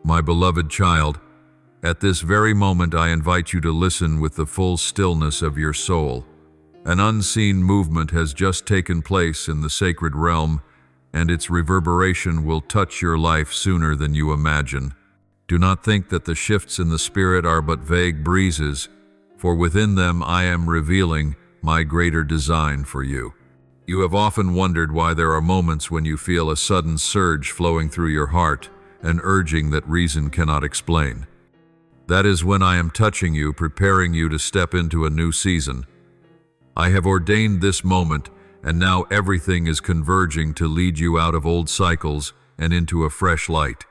My beloved child, at this very moment I invite you to listen with the full stillness of your soul. An unseen movement has just taken place in the sacred realm, and its reverberation will touch your life sooner than you imagine. Do not think that the shifts in the spirit are but vague breezes, for within them I am revealing my greater design for you. You have often wondered why there are moments when you feel a sudden surge flowing through your heart, an urging that reason cannot explain. That is when I am touching you, preparing you to step into a new season. I have ordained this moment, and now everything is converging to lead you out of old cycles and into a fresh light.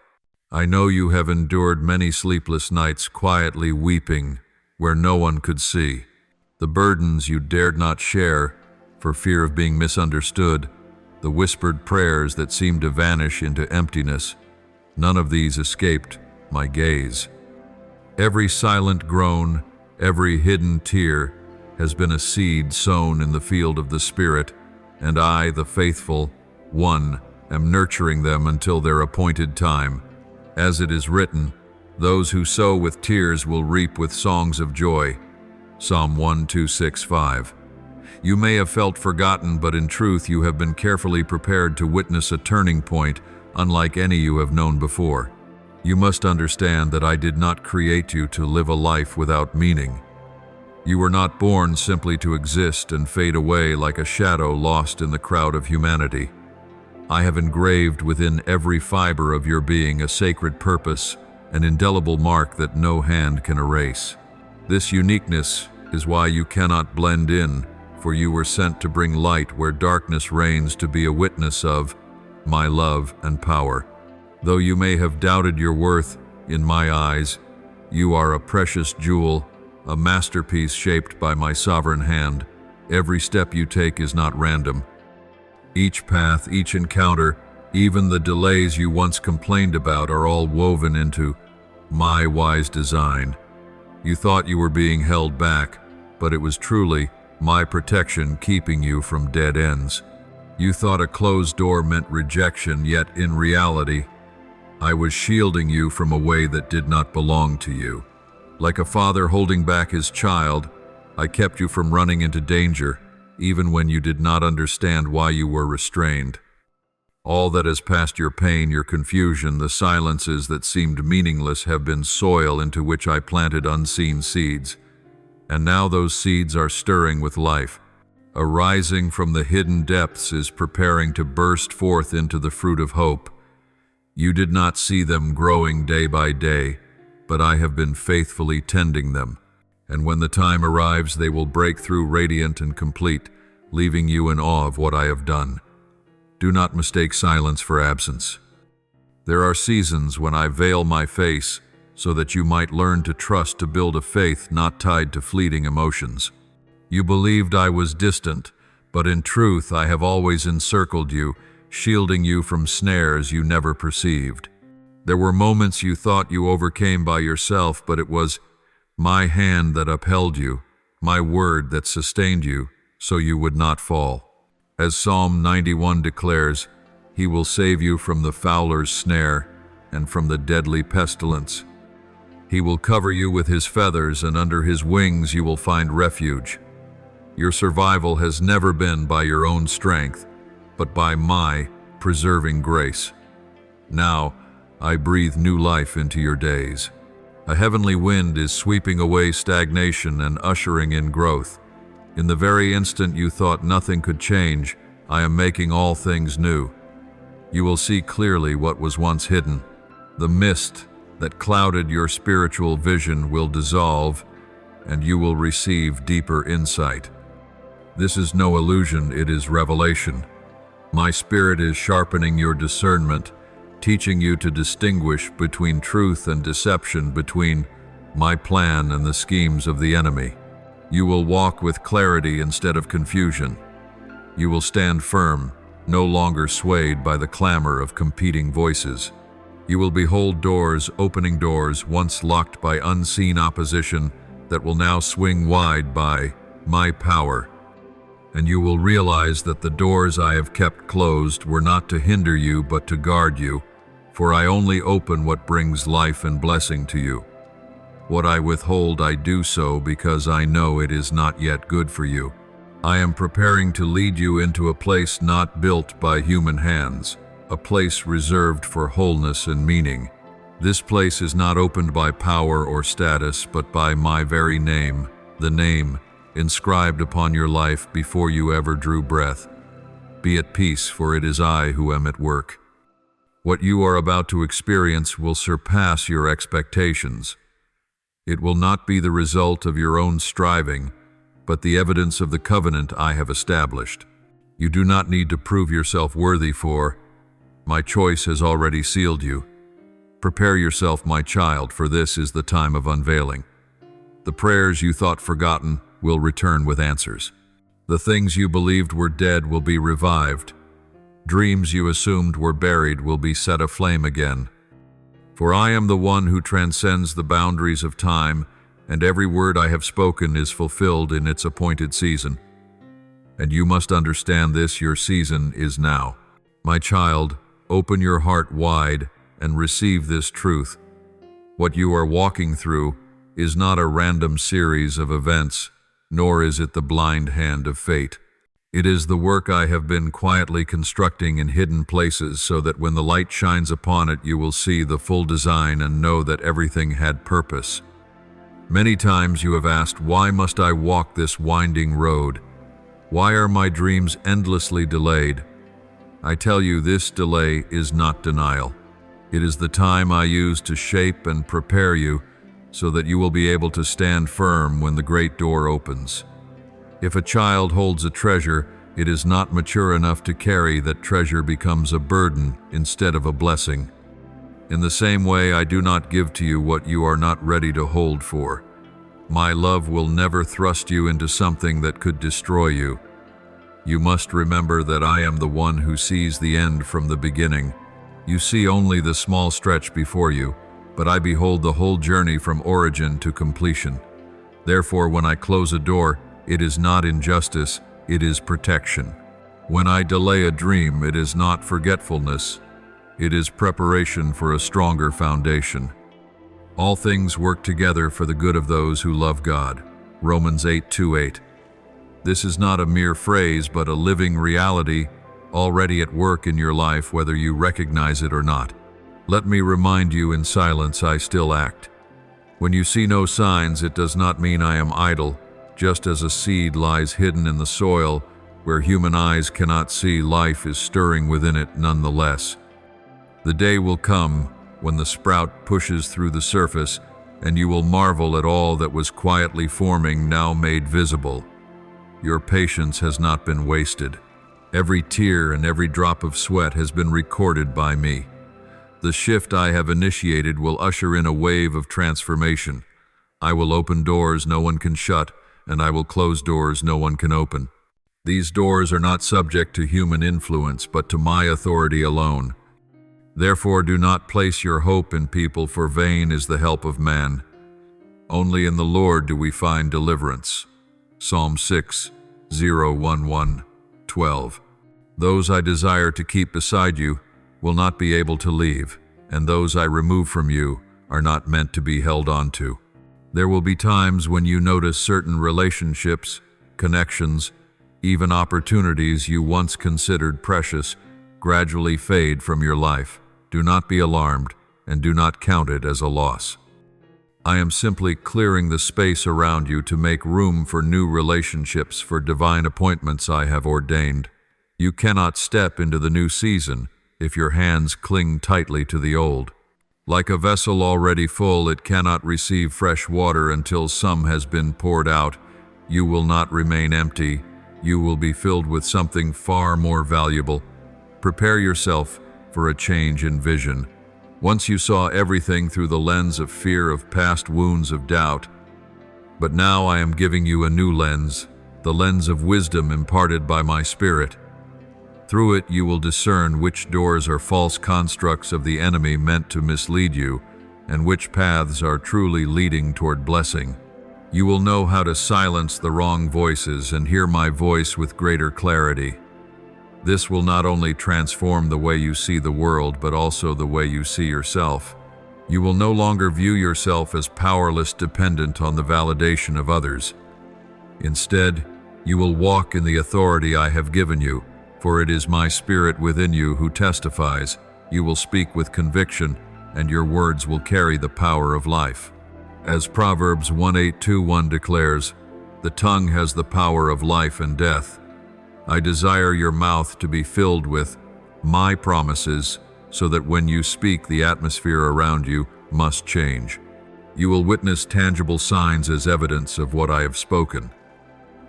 I know you have endured many sleepless nights quietly weeping where no one could see. The burdens you dared not share for fear of being misunderstood, the whispered prayers that seemed to vanish into emptiness, none of these escaped my gaze. Every silent groan, every hidden tear has been a seed sown in the field of the Spirit, and I, the faithful one, am nurturing them until their appointed time. As it is written, those who sow with tears will reap with songs of joy. Psalm 1:2-6-5. You may have felt forgotten, but in truth you have been carefully prepared to witness a turning point unlike any you have known before. You must understand that I did not create you to live a life without meaning. You were not born simply to exist and fade away like a shadow lost in the crowd of humanity. I have engraved within every fiber of your being a sacred purpose, an indelible mark that no hand can erase. This uniqueness is why you cannot blend in, for you were sent to bring light where darkness reigns, to be a witness of my love and power. Though you may have doubted your worth, in my eyes, you are a precious jewel, a masterpiece shaped by my sovereign hand. Every step you take is not random. Each path, each encounter, even the delays you once complained about are all woven into my wise design. You thought you were being held back, but it was truly my protection keeping you from dead ends. You thought a closed door meant rejection, yet in reality, I was shielding you from a way that did not belong to you. Like a father holding back his child, I kept you from running into danger, even when you did not understand why you were restrained. All that has passed your pain, your confusion, the silences that seemed meaningless have been soil into which I planted unseen seeds. And now those seeds are stirring with life. A rising from the hidden depths is preparing to burst forth into the fruit of hope. You did not see them growing day by day, but I have been faithfully tending them, and when the time arrives they will break through radiant and complete, leaving you in awe of what I have done. Do not mistake silence for absence. There are seasons when I veil my face so that you might learn to trust, to build a faith not tied to fleeting emotions. You believed I was distant, but in truth I have always encircled you, shielding you from snares you never perceived. There were moments you thought you overcame by yourself, but it was my hand that upheld you, my word that sustained you, so you would not fall. As Psalm 91 declares, He will save you from the fowler's snare and from the deadly pestilence. He will cover you with His feathers, and under His wings you will find refuge. Your survival has never been by your own strength, but by my preserving grace. Now, I breathe new life into your days. A heavenly wind is sweeping away stagnation and ushering in growth. In the very instant you thought nothing could change, I am making all things new. You will see clearly what was once hidden. The mist that clouded your spiritual vision will dissolve, and you will receive deeper insight. This is no illusion, it is revelation. My Spirit is sharpening your discernment, teaching you to distinguish between truth and deception, between my plan and the schemes of the enemy. You will walk with clarity instead of confusion. You will stand firm, no longer swayed by the clamor of competing voices. You will behold doors, opening doors once locked by unseen opposition that will now swing wide by my power. And you will realize that the doors I have kept closed were not to hinder you but to guard you, For I only open what brings life and blessing to you. What I withhold, I do so because I know it is not yet good for you. I am preparing to lead you into a place not built by human hands, a place reserved for wholeness and meaning. This place is not opened by power or status, but by my very name, the name inscribed upon your life before you ever drew breath. Be at peace, for it is I who am at work. What you are about to experience will surpass your expectations. It will not be the result of your own striving, but the evidence of the covenant I have established. You do not need to prove yourself worthy, for my choice has already sealed you. Prepare yourself, my child, for this is the time of unveiling. The prayers you thought forgotten will return with answers. The things you believed were dead will be revived. Dreams you assumed were buried will be set aflame again. For I am the one who transcends the boundaries of time, and every word I have spoken is fulfilled in its appointed season. And you must understand this: your season is now. My child, open your heart wide and receive this truth. What you are walking through is not a random series of events, nor is it the blind hand of fate. It is the work I have been quietly constructing in hidden places, so that when the light shines upon it, you will see the full design and know that everything had purpose. Many times you have asked, why must I walk this winding road? Why are my dreams endlessly delayed? I tell you, this delay is not denial. It is the time I use to shape and prepare you so that you will be able to stand firm when the great door opens. If a child holds a treasure, it is not mature enough to carry that treasure becomes a burden instead of a blessing. In the same way, I do not give to you what you are not ready to hold for. My love will never thrust you into something that could destroy you. You must remember that I am the one who sees the end from the beginning. You see only the small stretch before you, but I behold the whole journey from origin to completion. Therefore, when I close a door, it is not injustice, it is protection. When I delay a dream, it is not forgetfulness, it is preparation for a stronger foundation. All things work together for the good of those who love God. Romans 8:2-8. This is not a mere phrase, but a living reality already at work in your life, whether you recognize it or not. Let me remind you, in silence I still act. When you see no signs, it does not mean I am idle. Just as a seed lies hidden in the soil, where human eyes cannot see, life is stirring within it nonetheless. The day will come when the sprout pushes through the surface, and you will marvel at all that was quietly forming, now made visible. Your patience has not been wasted. Every tear and every drop of sweat has been recorded by me. The shift I have initiated will usher in a wave of transformation. I will open doors no one can shut, and I will close doors no one can open. These doors are not subject to human influence, but to my authority alone. Therefore, do not place your hope in people, for vain is the help of man. Only in the Lord do we find deliverance. Psalm 6:0-11-12. Those I desire to keep beside you will not be able to leave, and those I remove from you are not meant to be held on to. There will be times when you notice certain relationships, connections, even opportunities you once considered precious gradually fade from your life. Do not be alarmed, and do not count it as a loss. I am simply clearing the space around you to make room for new relationships, for divine appointments I have ordained. You cannot step into the new season if your hands cling tightly to the old. Like a vessel already full, it cannot receive fresh water until some has been poured out. You will not remain empty. You will be filled with something far more valuable. Prepare yourself for a change in vision. Once you saw everything through the lens of fear, of past wounds, of doubt. But now I am giving you a new lens, the lens of wisdom imparted by my Spirit. Through it you will discern which doors are false constructs of the enemy meant to mislead you, and which paths are truly leading toward blessing. You will know how to silence the wrong voices and hear my voice with greater clarity. This will not only transform the way you see the world, but also the way you see yourself. You will no longer view yourself as powerless, dependent on the validation of others. Instead, you will walk in the authority I have given you, for it is my Spirit within you who testifies. You will speak with conviction, and your words will carry the power of life. As Proverbs 18:21 declares, "The tongue has the power of life and death." I desire your mouth to be filled with my promises, so that when you speak, the atmosphere around you must change. You will witness tangible signs as evidence of what I have spoken.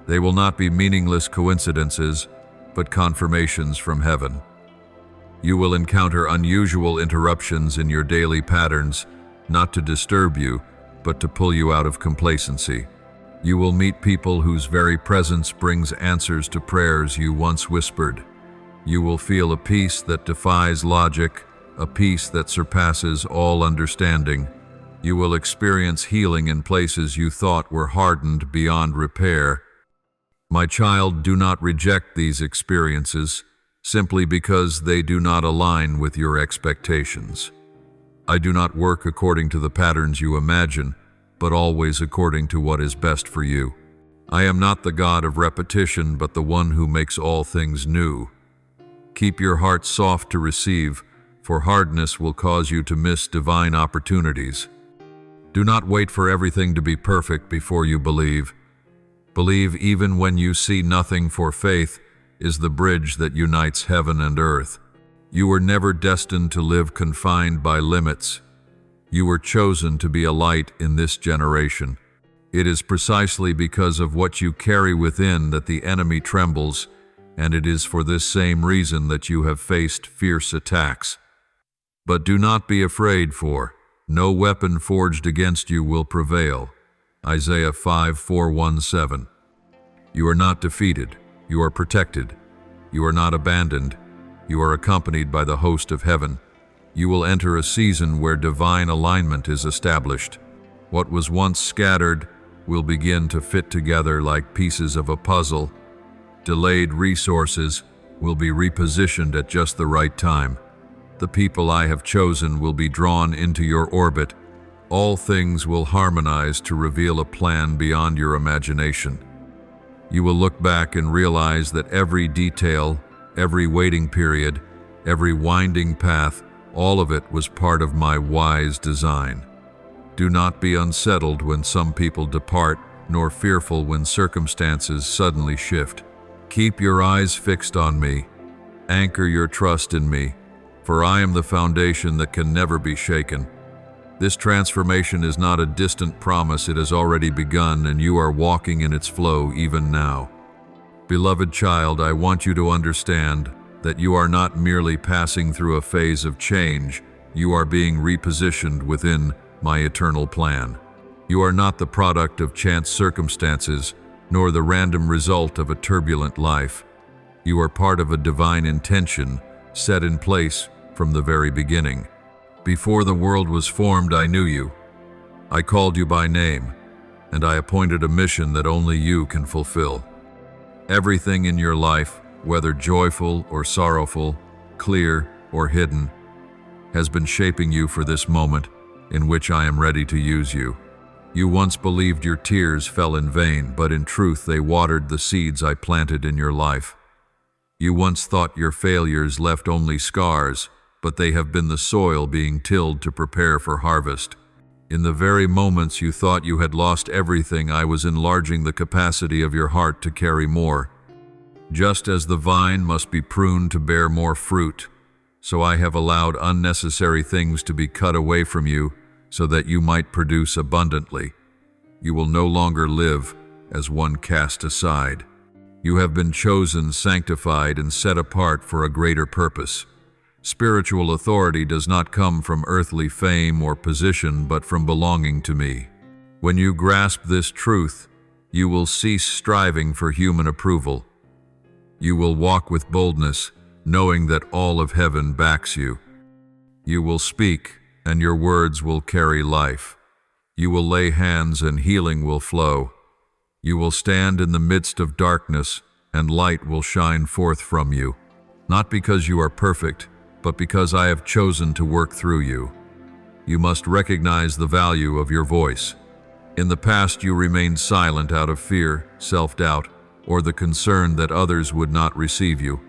They will not be meaningless coincidences, but confirmations from heaven. You will encounter unusual interruptions in your daily patterns, not to disturb you, but to pull you out of complacency. You will meet people whose very presence brings answers to prayers you once whispered. You will feel a peace that defies logic, a peace that surpasses all understanding. You will experience healing in places you thought were hardened beyond repair. My child, do not reject these experiences simply because they do not align with your expectations. I do not work according to the patterns you imagine, but always according to what is best for you. I am not the God of repetition, but the one who makes all things new. Keep your heart soft to receive, for hardness will cause you to miss divine opportunities. Do not wait for everything to be perfect before you believe. Believe even when you see nothing, for faith is the bridge that unites heaven and earth. You were never destined to live confined by limits. You were chosen to be a light in this generation. It is precisely because of what you carry within that the enemy trembles, and it is for this same reason that you have faced fierce attacks. But do not be afraid, for no weapon forged against you will prevail. Isaiah 5:4-17. You are not defeated. You are protected. You are not abandoned. You are accompanied by the host of heaven. You will enter a season where divine alignment is established. What was once scattered will begin to fit together like pieces of a puzzle. Delayed resources will be repositioned at just the right time. The people I have chosen will be drawn into your orbit. All things will harmonize to reveal a plan beyond your imagination. You will look back and realize that every detail, every waiting period, every winding path, all of it was part of my wise design. Do not be unsettled when some people depart, nor fearful when circumstances suddenly shift. Keep your eyes fixed on me. Anchor your trust in me, for I am the foundation that can never be shaken. This transformation is not a distant promise, it has already begun, and you are walking in its flow even now. Beloved child, I want you to understand that you are not merely passing through a phase of change, you are being repositioned within my eternal plan. You are not the product of chance circumstances, nor the random result of a turbulent life. You are part of a divine intention set in place from the very beginning. Before the world was formed, I knew you. I called you by name, and I appointed a mission that only you can fulfill. Everything in your life, whether joyful or sorrowful, clear or hidden, has been shaping you for this moment in which I am ready to use you. You once believed your tears fell in vain, but in truth they watered the seeds I planted in your life. You once thought your failures left only scars, but they have been the soil being tilled to prepare for harvest. In the very moments you thought you had lost everything, I was enlarging the capacity of your heart to carry more. Just as the vine must be pruned to bear more fruit, so I have allowed unnecessary things to be cut away from you so that you might produce abundantly. You will no longer live as one cast aside. You have been chosen, sanctified, and set apart for a greater purpose. Spiritual authority does not come from earthly fame or position, but from belonging to me. When you grasp this truth, you will cease striving for human approval. You will walk with boldness, knowing that all of heaven backs you. You will speak, and your words will carry life. You will lay hands, and healing will flow. You will stand in the midst of darkness, and light will shine forth from you. not because you are perfect, but because I have chosen to work through you. You must recognize the value of your voice. In the past, you remained silent out of fear, self-doubt, or the concern that others would not receive you.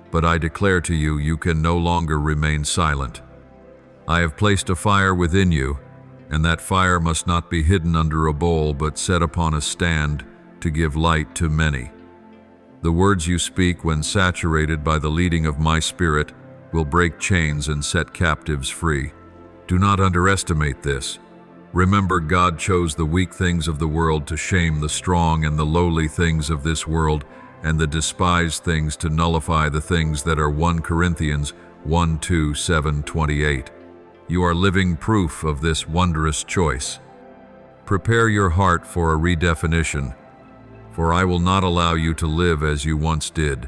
But I declare to you, you can no longer remain silent. I have placed a fire within you, and that fire must not be hidden under a bowl, but set upon a stand to give light to many. The words you speak, when saturated by the leading of my Spirit, will break chains and set captives free. Do not underestimate this. Remember, God chose the weak things of the world to shame the strong, and the lowly things of this world and the despised things to nullify the things that are. 1 Corinthians 1:7-28. You are living proof of this wondrous choice. Prepare your heart for a redefinition, for I will not allow you to live as you once did.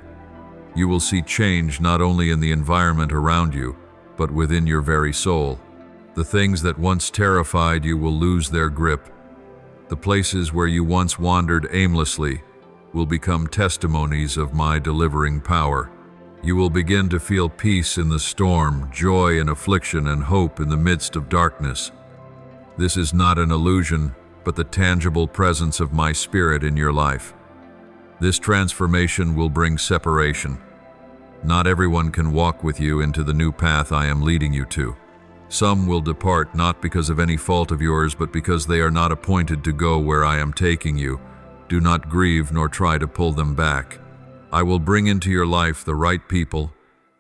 You will see change not only in the environment around you, but within your very soul. The things that once terrified you will lose their grip. The places where you once wandered aimlessly will become testimonies of my delivering power. You will begin to feel peace in the storm, joy in affliction, and hope in the midst of darkness. This is not an illusion, but the tangible presence of my Spirit in your life. This transformation will bring separation. Not everyone can walk with you into the new path I am leading you to. Some will depart not because of any fault of yours, but because they are not appointed to go where I am taking you. Do not grieve nor try to pull them back. I will bring into your life the right people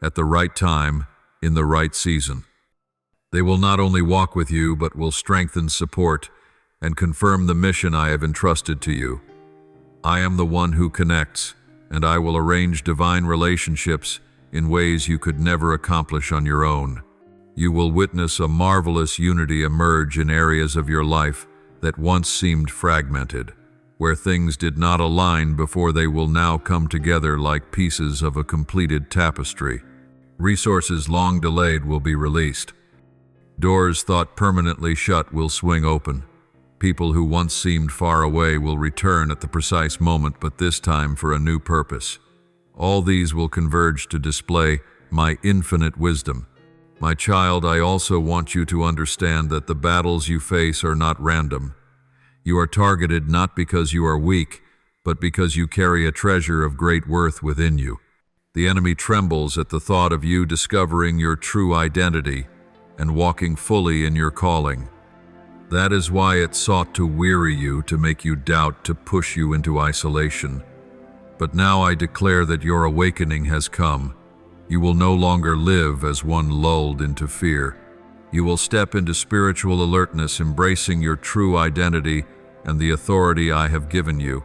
at the right time in the right season. They will not only walk with you, but will strengthen, support, and confirm the mission I have entrusted to you. I am the one who connects, and I will arrange divine relationships in ways you could never accomplish on your own. You will witness a marvelous unity emerge in areas of your life that once seemed fragmented. Where things did not align before, they will now come together like pieces of a completed tapestry. Resources long delayed will be released. Doors thought permanently shut will swing open. People who once seemed far away will return at the precise moment, but this time for a new purpose. All these will converge to display my infinite wisdom. My child, I also want you to understand that the battles you face are not random. You are targeted not because you are weak, but because you carry a treasure of great worth within you. The enemy trembles at the thought of you discovering your true identity and walking fully in your calling. That is why it sought to weary you, to make you doubt, to push you into isolation. But now I declare that your awakening has come. You will no longer live as one lulled into fear. You will step into spiritual alertness, embracing your true identity and the authority I have given you.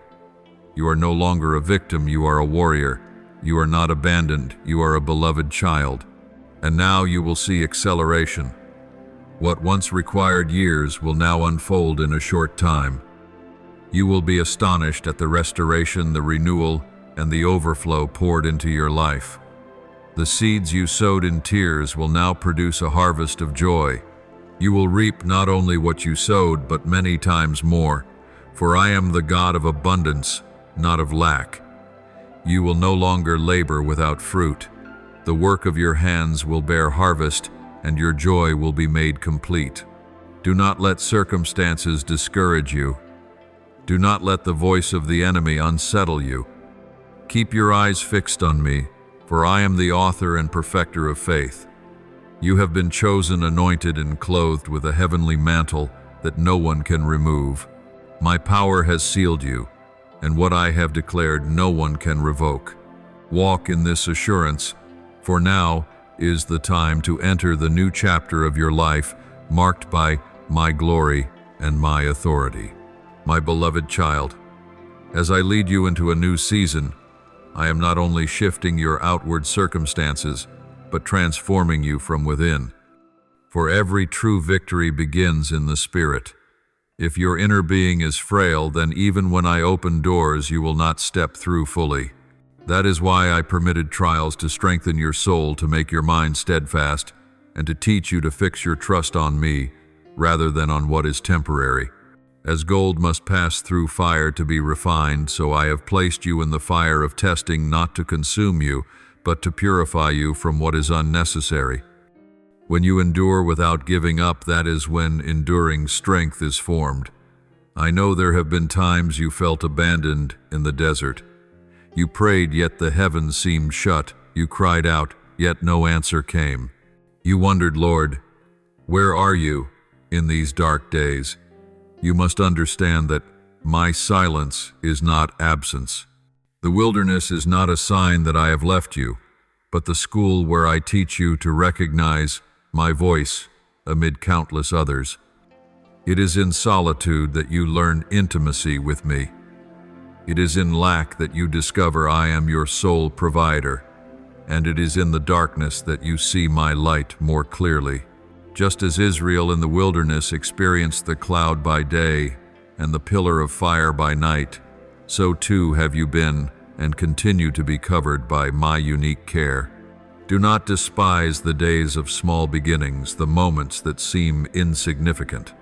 You are no longer a victim, you are a warrior. You are not abandoned, you are a beloved child. And now you will see acceleration. What once required years will now unfold in a short time. You will be astonished at the restoration, the renewal, and the overflow poured into your life. The seeds you sowed in tears will now produce a harvest of joy. You will reap not only what you sowed, but many times more. For I am the God of abundance, not of lack. You will no longer labor without fruit. The work of your hands will bear harvest, and your joy will be made complete. Do not let circumstances discourage you. Do not let the voice of the enemy unsettle you. Keep your eyes fixed on me, for I am the author and perfecter of faith. You have been chosen, anointed, and clothed with a heavenly mantle that no one can remove. My power has sealed you, and what I have declared no one can revoke. Walk in this assurance, for now is the time to enter the new chapter of your life, marked by my glory and my authority. My beloved child, as I lead you into a new season, I am not only shifting your outward circumstances, but transforming you from within. For every true victory begins in the Spirit. If your inner being is frail, then even when I open doors, you will not step through fully. That is why I permitted trials to strengthen your soul, to make your mind steadfast, and to teach you to fix your trust on me, rather than on what is temporary. As gold must pass through fire to be refined, so I have placed you in the fire of testing, not to consume you, but to purify you from what is unnecessary. When you endure without giving up, that is when enduring strength is formed. I know there have been times you felt abandoned in the desert. You prayed, yet the heavens seemed shut. You cried out, yet no answer came. You wondered, Lord, where are you in these dark days? You must understand that my silence is not absence. The wilderness is not a sign that I have left you, but the school where I teach you to recognize my voice amid countless others. It is in solitude that you learn intimacy with me. It is in lack that you discover I am your sole provider, and it is in the darkness that you see my light more clearly. Just as Israel in the wilderness experienced the cloud by day and the pillar of fire by night, so too have you been and continue to be covered by my unique care. Do not despise the days of small beginnings, the moments that seem insignificant.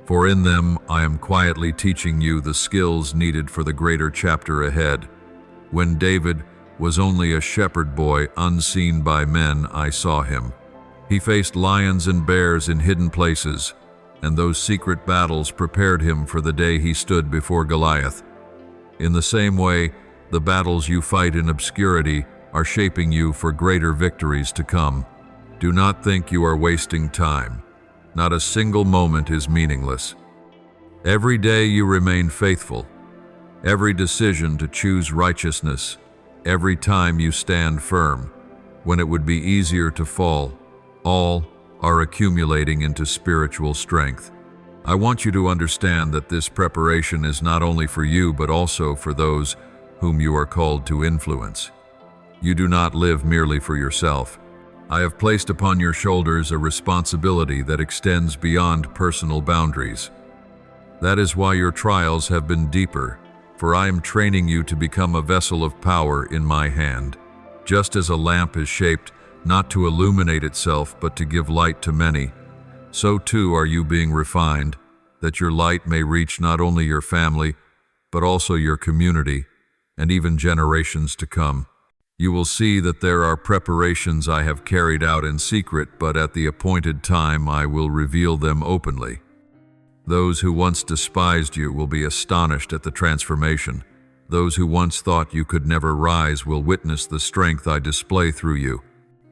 For in them I am quietly teaching you the skills needed for the greater chapter ahead. When David was only a shepherd boy, unseen by men, I saw him. He faced lions and bears in hidden places, and those secret battles prepared him for the day he stood before Goliath. In the same way, the battles you fight in obscurity are shaping you for greater victories to come. Do not think you are wasting time. Not a single moment is meaningless. Every day you remain faithful. Every decision to choose righteousness. Every time you stand firm, when it would be easier to fall, all are accumulating into spiritual strength. I want you to understand that this preparation is not only for you, but also for those whom you are called to influence. You do not live merely for yourself. I have placed upon your shoulders a responsibility that extends beyond personal boundaries. That is why your trials have been deeper, for I am training you to become a vessel of power in my hand. Just as a lamp is shaped not to illuminate itself but to give light to many, so too are you being refined, that your light may reach not only your family, but also your community, and even generations to come. You will see that there are preparations I have carried out in secret, but at the appointed time I will reveal them openly. Those who once despised you will be astonished at the transformation. Those who once thought you could never rise will witness the strength I display through you.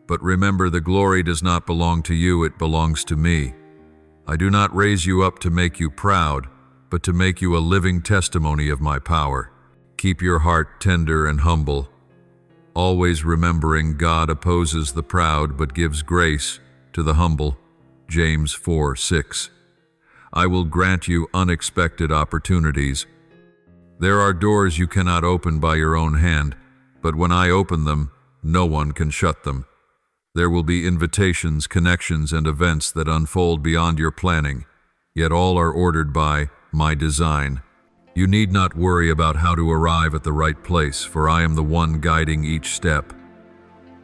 But remember, the glory does not belong to you, it belongs to me. I do not raise you up to make you proud, but to make you a living testimony of my power. Keep your heart tender and humble, always remembering God opposes the proud but gives grace to the humble. James 4:6. I will grant you unexpected opportunities. There are doors you cannot open by your own hand, but when I open them, no one can shut them. There will be invitations, connections, and events that unfold beyond your planning, yet all are ordered by my design. You need not worry about how to arrive at the right place, for I am the one guiding each step.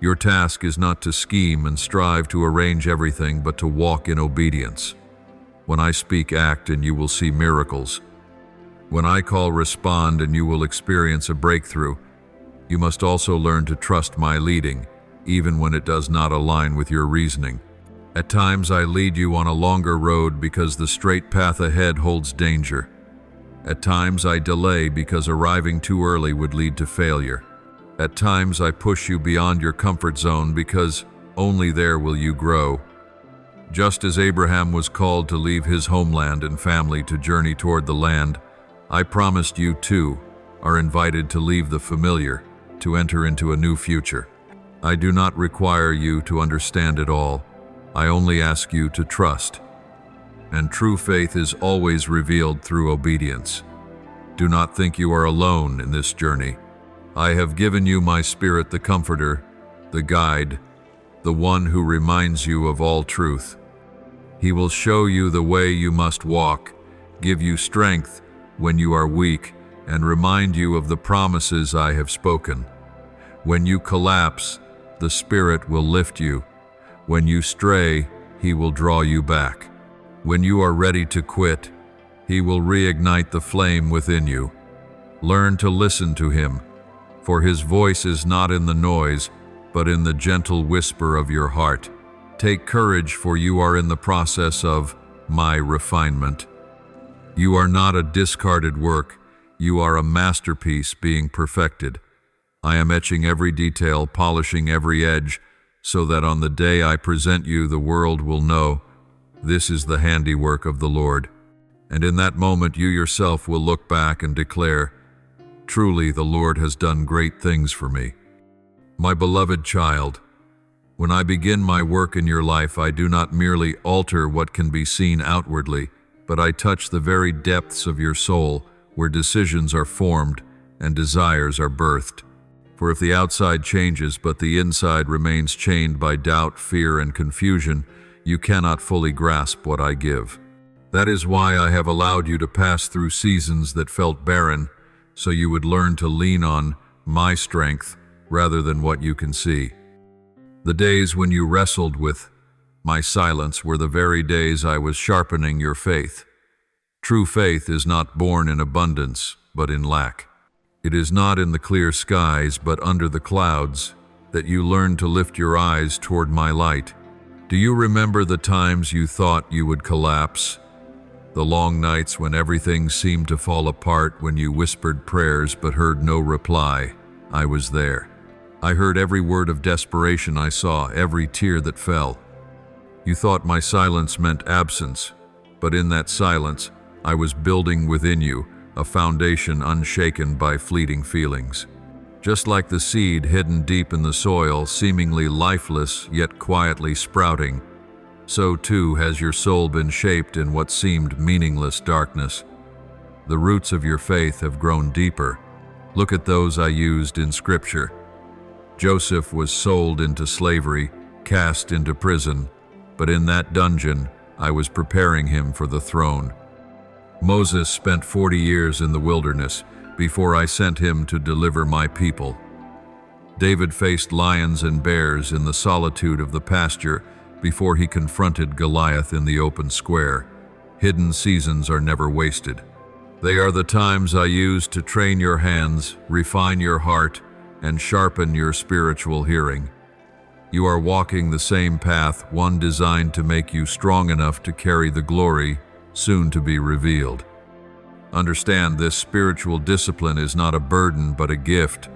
Your task is not to scheme and strive to arrange everything, but to walk in obedience. When I speak, act, and you will see miracles. When I call, respond, and you will experience a breakthrough. You must also learn to trust my leading, even when it does not align with your reasoning. At times I lead you on a longer road because the straight path ahead holds danger. At times I delay because arriving too early would lead to failure. At times I push you beyond your comfort zone because only there will you grow. Just as Abraham was called to leave his homeland and family to journey toward the land, I promised you too are invited to leave the familiar, to enter into a new future. I do not require you to understand it all. I only ask you to trust. And true faith is always revealed through obedience. Do not think you are alone in this journey. I have given you my Spirit, the Comforter, the Guide, the one who reminds you of all truth. He will show you the way you must walk, give you strength when you are weak, and remind you of the promises I have spoken. When you collapse, the Spirit will lift you. When you stray, He will draw you back. When you are ready to quit, He will reignite the flame within you. Learn to listen to Him, for His voice is not in the noise, but in the gentle whisper of your heart. Take courage, for you are in the process of my refinement. You are not a discarded work. You are a masterpiece being perfected. I am etching every detail, polishing every edge, so that on the day I present you, the world will know this is the handiwork of the Lord. And in that moment, you yourself will look back and declare, truly, the Lord has done great things for me. My beloved child, when I begin my work in your life, I do not merely alter what can be seen outwardly, but I touch the very depths of your soul, where decisions are formed and desires are birthed. For if the outside changes, but the inside remains chained by doubt, fear, and confusion, you cannot fully grasp what I give. That is why I have allowed you to pass through seasons that felt barren, so you would learn to lean on my strength rather than what you can see. The days when you wrestled with my silence were the very days I was sharpening your faith. True faith is not born in abundance, but in lack. It is not in the clear skies, but under the clouds, that you learn to lift your eyes toward my light. Do you remember the times you thought you would collapse? The long nights when everything seemed to fall apart, when you whispered prayers but heard no reply? I was there. I heard every word of desperation I saw, every tear that fell. You thought my silence meant absence, but in that silence, I was building within you a foundation unshaken by fleeting feelings. Just like the seed hidden deep in the soil, seemingly lifeless yet quietly sprouting, so too has your soul been shaped in what seemed meaningless darkness. The roots of your faith have grown deeper. Look at those I used in Scripture. Joseph was sold into slavery, cast into prison, but in that dungeon I was preparing him for the throne. Moses spent 40 years in the wilderness before I sent him to deliver my people. David faced lions and bears in the solitude of the pasture before he confronted Goliath in the open square. Hidden seasons are never wasted. They are the times I use to train your hands, refine your heart, and sharpen your spiritual hearing. You are walking the same path, one designed to make you strong enough to carry the glory soon to be revealed. Understand, this spiritual discipline is not a burden but a gift.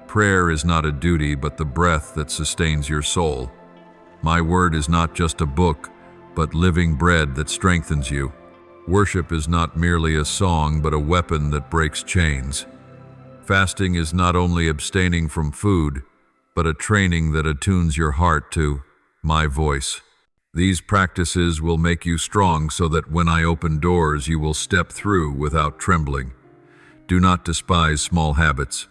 Prayer is not a duty but the breath that sustains your soul. My word is not just a book, but living bread that strengthens you. Worship is not merely a song but a weapon that breaks chains. Fasting is not only abstaining from food, but a training that attunes your heart to my voice. These practices will make you strong so that when I open doors, you will step through without trembling. Do not despise small habits.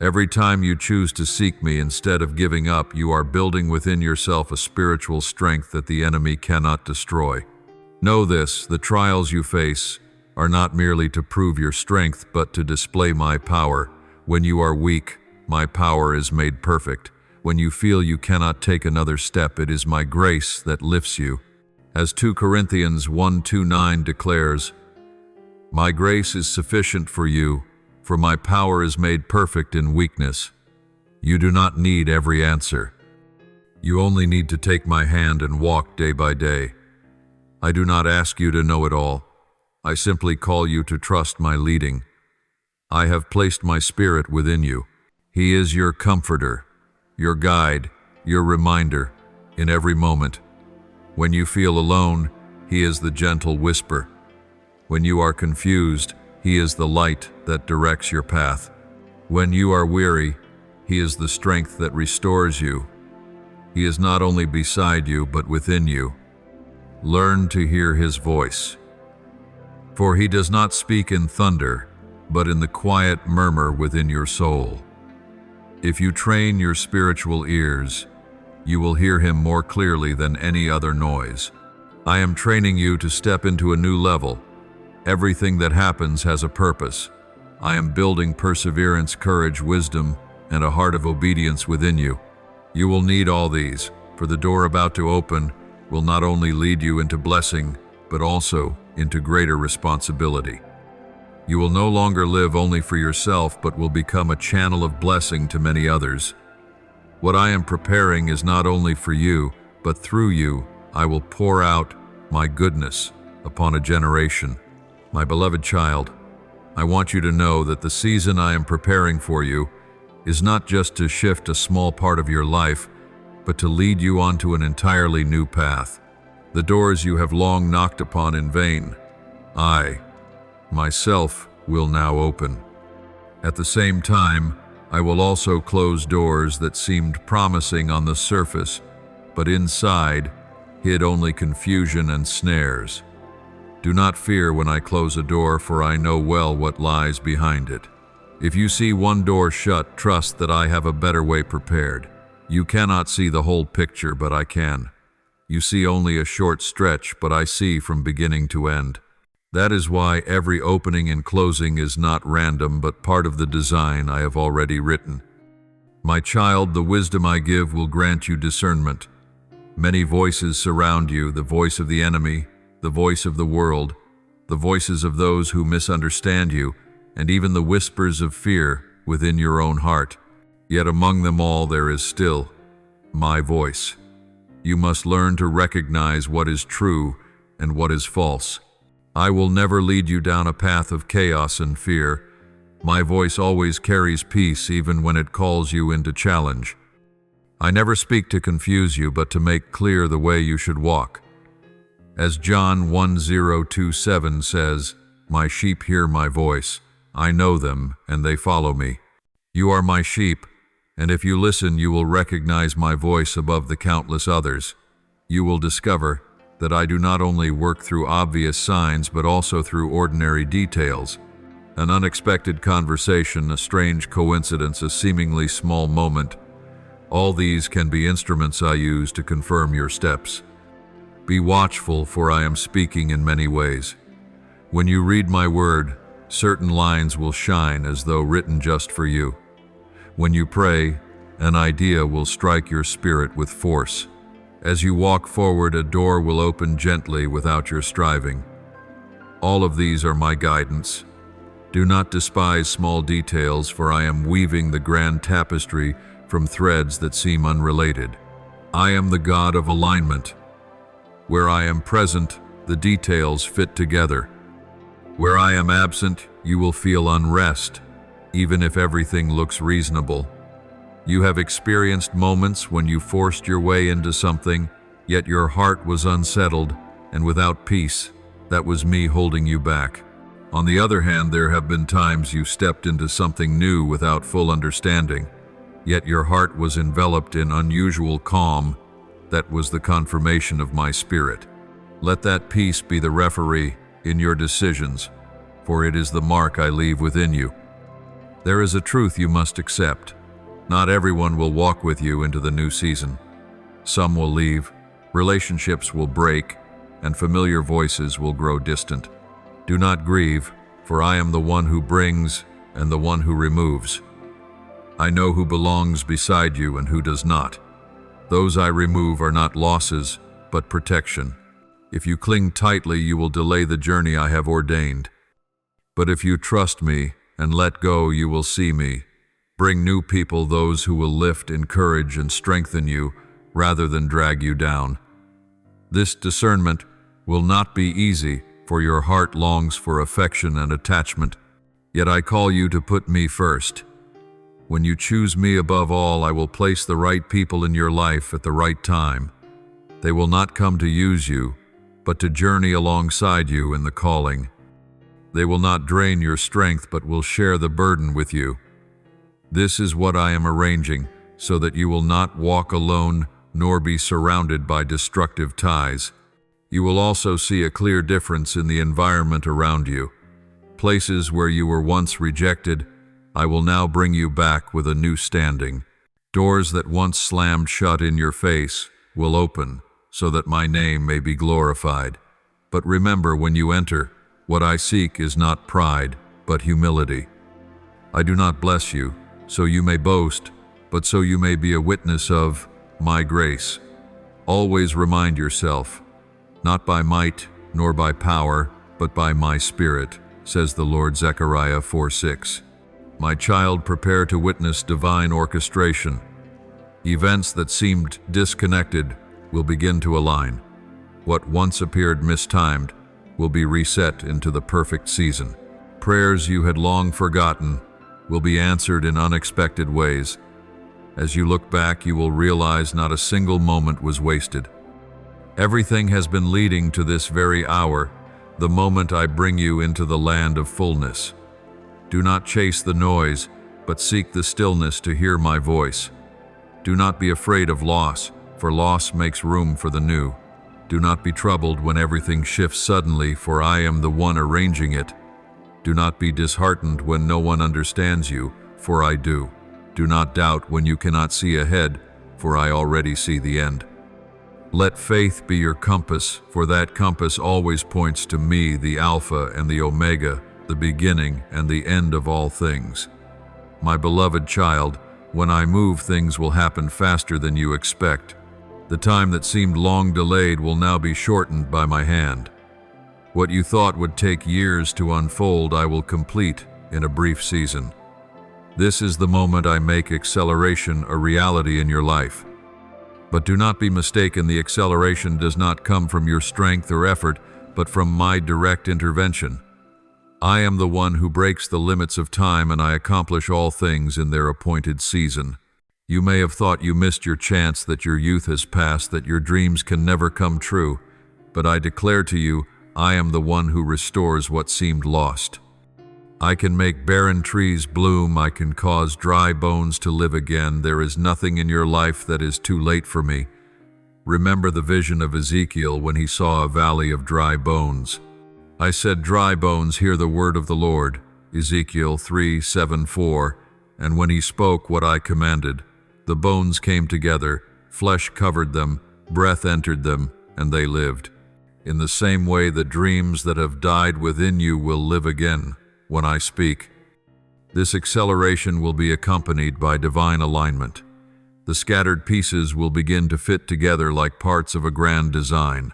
Every time you choose to seek me instead of giving up, you are building within yourself a spiritual strength that the enemy cannot destroy. Know this, the trials you face are not merely to prove your strength, but to display my power. When you are weak, my power is made perfect. When you feel you cannot take another step, it is my grace that lifts you. As 2 Corinthians 1:29 declares, my grace is sufficient for you, for my power is made perfect in weakness. You do not need every answer. You only need to take my hand and walk day by day. I do not ask you to know it all. I simply call you to trust my leading. I have placed my Spirit within you. He is your comforter, your guide, your reminder in every moment. When you feel alone, He is the gentle whisper. When you are confused, He is the light that directs your path. When you are weary, He is the strength that restores you. He is not only beside you, but within you. Learn to hear His voice. For He does not speak in thunder, but in the quiet murmur within your soul. If you train your spiritual ears, you will hear Him more clearly than any other noise. I am training you to step into a new level. Everything that happens has a purpose. I am building perseverance, courage, wisdom, and a heart of obedience within you. You will need all these, for the door about to open will not only lead you into blessing, but also into greater responsibility. You will no longer live only for yourself, but will become a channel of blessing to many others. What I am preparing is not only for you, but through you I will pour out my goodness upon a generation. My beloved child, I want you to know that the season I am preparing for you is not just to shift a small part of your life, but to lead you onto an entirely new path. The doors you have long knocked upon in vain, I, myself, will now open. At the same time, I will also close doors that seemed promising on the surface, but inside hid only confusion and snares. Do not fear when I close a door, for I know well what lies behind it. If you see one door shut, trust that I have a better way prepared. You cannot see the whole picture, but I can. You see only a short stretch, but I see from beginning to end. That is why every opening and closing is not random, but part of the design I have already written. My child, the wisdom I give will grant you discernment. Many voices surround you, the voice of the enemy, the voice of the world, the voices of those who misunderstand you, and even the whispers of fear within your own heart. Yet among them all there is still my voice. You must learn to recognize what is true and what is false. I will never lead you down a path of chaos and fear. My voice always carries peace even when it calls you into challenge. I never speak to confuse you, but to make clear the way you should walk. As John 10:27 says, "My sheep hear my voice. I know them, and they follow me." You are my sheep, and if you listen, you will recognize my voice above the countless others. You will discover that I do not only work through obvious signs, but also through ordinary details. An unexpected conversation, a strange coincidence, a seemingly small moment. All these can be instruments I use to confirm your steps. Be watchful, for I am speaking in many ways. When you read my word, certain lines will shine as though written just for you. When you pray, an idea will strike your spirit with force. As you walk forward, a door will open gently without your striving. All of these are my guidance. Do not despise small details, for I am weaving the grand tapestry from threads that seem unrelated. I am the God of alignment. Where I am present, the details fit together. Where I am absent, you will feel unrest, even if everything looks reasonable. You have experienced moments when you forced your way into something, yet your heart was unsettled and without peace. That was me holding you back. On the other hand, there have been times you stepped into something new without full understanding, yet your heart was enveloped in unusual calm. That was the confirmation of my spirit. Let that peace be the referee in your decisions, for it is the mark I leave within you. There is a truth you must accept. Not everyone will walk with you into the new season. Some will leave, relationships will break, and familiar voices will grow distant. Do not grieve, for I am the one who brings and the one who removes. I know who belongs beside you and who does not. Those I remove are not losses, but protection. If you cling tightly, you will delay the journey I have ordained. But if you trust me and let go, you will see me. Bring new people, those who will lift, encourage, and strengthen you, rather than drag you down. This discernment will not be easy, for your heart longs for affection and attachment. Yet I call you to put me first. When you choose me above all, I will place the right people in your life at the right time. They will not come to use you, but to journey alongside you in the calling. They will not drain your strength, but will share the burden with you. This is what I am arranging, so that you will not walk alone nor be surrounded by destructive ties. You will also see a clear difference in the environment around you. Places where you were once rejected, I will now bring you back with a new standing. Doors that once slammed shut in your face will open, so that my name may be glorified. But remember, when you enter, what I seek is not pride, but humility. I do not bless you, so you may boast, but so you may be a witness of my grace. Always remind yourself, not by might nor by power, but by my Spirit, says the Lord. Zechariah 4:6. My child, prepare to witness divine orchestration. Events that seemed disconnected will begin to align. What once appeared mistimed will be reset into the perfect season. Prayers you had long forgotten will be answered in unexpected ways. As you look back, you will realize not a single moment was wasted. Everything has been leading to this very hour, the moment I bring you into the land of fullness. Do not chase the noise, but seek the stillness to hear my voice. Do not be afraid of loss, for loss makes room for the new. Do not be troubled when everything shifts suddenly, for I am the one arranging it. Do not be disheartened when no one understands you, for I do. Do not doubt when you cannot see ahead, for I already see the end. Let faith be your compass, for that compass always points to me, the Alpha and the Omega, the beginning and the end of all things. My beloved child, when I move, things will happen faster than you expect. The time that seemed long delayed will now be shortened by my hand. What you thought would take years to unfold, I will complete in a brief season. This is the moment I make acceleration a reality in your life. But do not be mistaken, the acceleration does not come from your strength or effort, but from my direct intervention. I am the one who breaks the limits of time, and I accomplish all things in their appointed season. You may have thought you missed your chance, that your youth has passed, that your dreams can never come true, but I declare to you, I am the one who restores what seemed lost. I can make barren trees bloom, I can cause dry bones to live again. There is nothing in your life that is too late for me. Remember the vision of Ezekiel when he saw a valley of dry bones. I said, "Dry bones, hear the word of the Lord." Ezekiel 3:7-4. And when he spoke what I commanded, the bones came together, flesh covered them, breath entered them, and they lived. In the same way, the dreams that have died within you will live again when I speak. This acceleration will be accompanied by divine alignment. The scattered pieces will begin to fit together like parts of a grand design.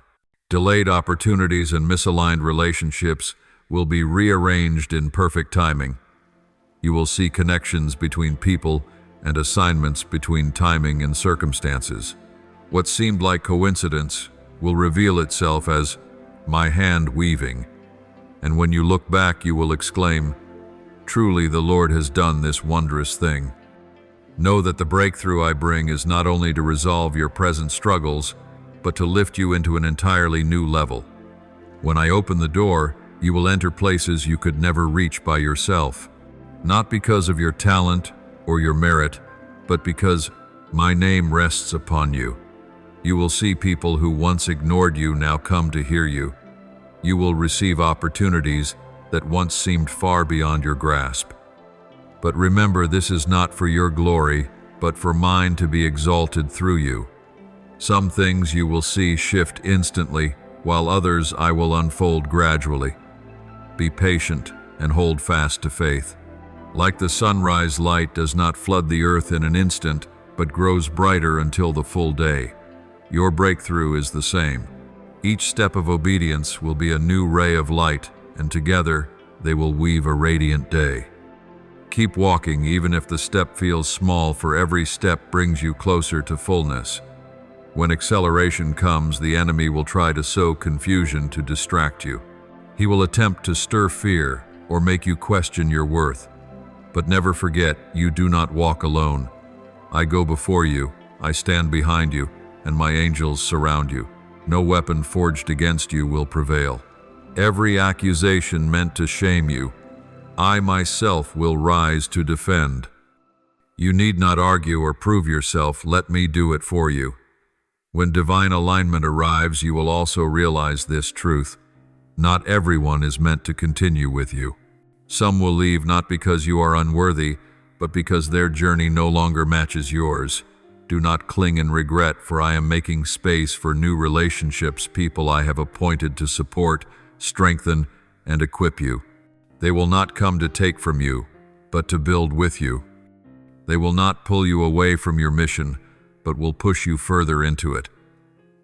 Delayed opportunities and misaligned relationships will be rearranged in perfect timing. You will see connections between people and assignments between timing and circumstances. What seemed like coincidence will reveal itself as my hand weaving. And when you look back, you will exclaim, "Truly the Lord has done this wondrous thing." Know that the breakthrough I bring is not only to resolve your present struggles, but to lift you into an entirely new level. When I open the door, you will enter places you could never reach by yourself. Not because of your talent or your merit, but because my name rests upon you. You will see people who once ignored you now come to hear you. You will receive opportunities that once seemed far beyond your grasp. But remember, this is not for your glory, but for mine to be exalted through you. Some things you will see shift instantly, while others I will unfold gradually. Be patient and hold fast to faith. Like the sunrise, light does not flood the earth in an instant, but grows brighter until the full day. Your breakthrough is the same. Each step of obedience will be a new ray of light, and together they will weave a radiant day. Keep walking even if the step feels small, for every step brings you closer to fullness. When acceleration comes, the enemy will try to sow confusion to distract you. He will attempt to stir fear or make you question your worth. But never forget, you do not walk alone. I go before you, I stand behind you, and my angels surround you. No weapon forged against you will prevail. Every accusation meant to shame you, I myself will rise to defend. You need not argue or prove yourself, let me do it for you. When divine alignment arrives, you will also realize this truth. Not everyone is meant to continue with you. Some will leave not because you are unworthy, but because their journey no longer matches yours. Do not cling in regret, for I am making space for new relationships, people I have appointed to support, strengthen, and equip you. They will not come to take from you, but to build with you. They will not pull you away from your mission, but will push you further into it.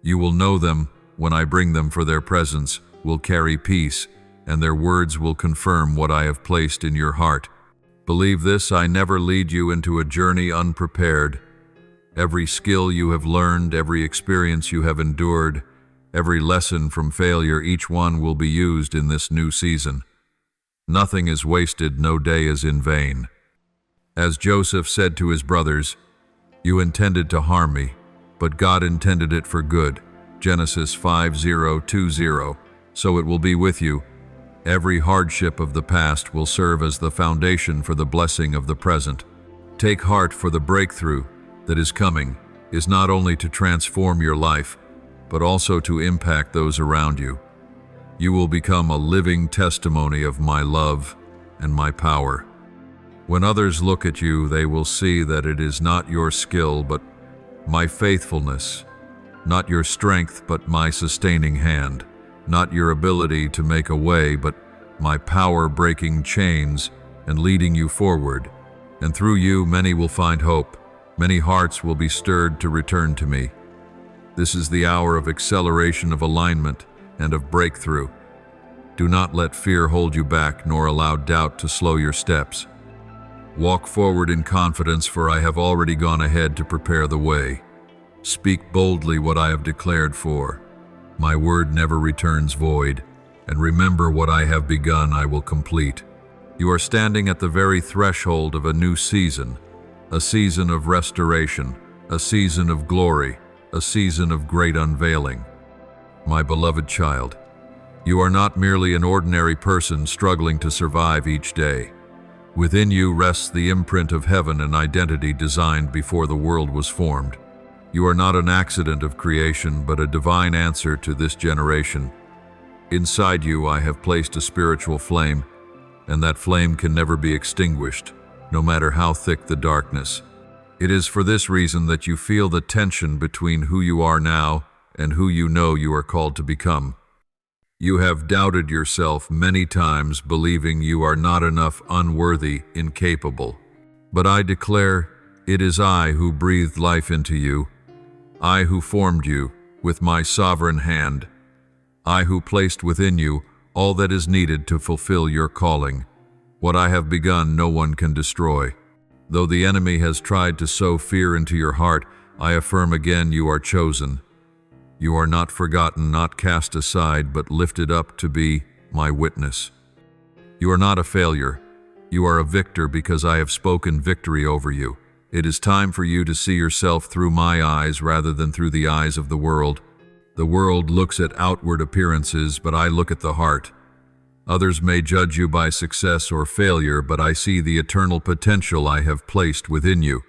You will know them when I bring them, for their presence will carry peace, and their words will confirm what I have placed in your heart. Believe this, I never lead you into a journey unprepared. Every skill you have learned, every experience you have endured, every lesson from failure, each one will be used in this new season. Nothing is wasted, no day is in vain. As Joseph said to his brothers, "You intended to harm me, but God intended it for good." Genesis 5:20. So it will be with you. Every hardship of the past will serve as the foundation for the blessing of the present. Take heart, for the breakthrough that is coming is not only to transform your life, but also to impact those around you. You will become a living testimony of my love and my power. When others look at you, they will see that it is not your skill, but my faithfulness, not your strength, but my sustaining hand, not your ability to make a way, but my power breaking chains and leading you forward. And through you, many will find hope. Many hearts will be stirred to return to me. This is the hour of acceleration, of alignment, and of breakthrough. Do not let fear hold you back, nor allow doubt to slow your steps. Walk forward in confidence, for I have already gone ahead to prepare the way. Speak boldly what I have declared, for my word never returns void, and remember, what I have begun I will complete. You are standing at the very threshold of a new season, a season of restoration, a season of glory, a season of great unveiling. My beloved child, you are not merely an ordinary person struggling to survive each day. Within you rests the imprint of heaven, an identity designed before the world was formed. You are not an accident of creation, but a divine answer to this generation. Inside you I have placed a spiritual flame, and that flame can never be extinguished, no matter how thick the darkness. It is for this reason that you feel the tension between who you are now and who you know you are called to become. You have doubted yourself many times, believing you are not enough, unworthy, incapable. But I declare, it is I who breathed life into you, I who formed you with my sovereign hand, I who placed within you all that is needed to fulfill your calling. What I have begun, no one can destroy. Though the enemy has tried to sow fear into your heart, I affirm again, you are chosen. You are not forgotten, not cast aside, but lifted up to be my witness. You are not a failure. You are a victor, because I have spoken victory over you. It is time for you to see yourself through my eyes rather than through the eyes of the world. The world looks at outward appearances, but I look at the heart. Others may judge you by success or failure, but I see the eternal potential I have placed within you.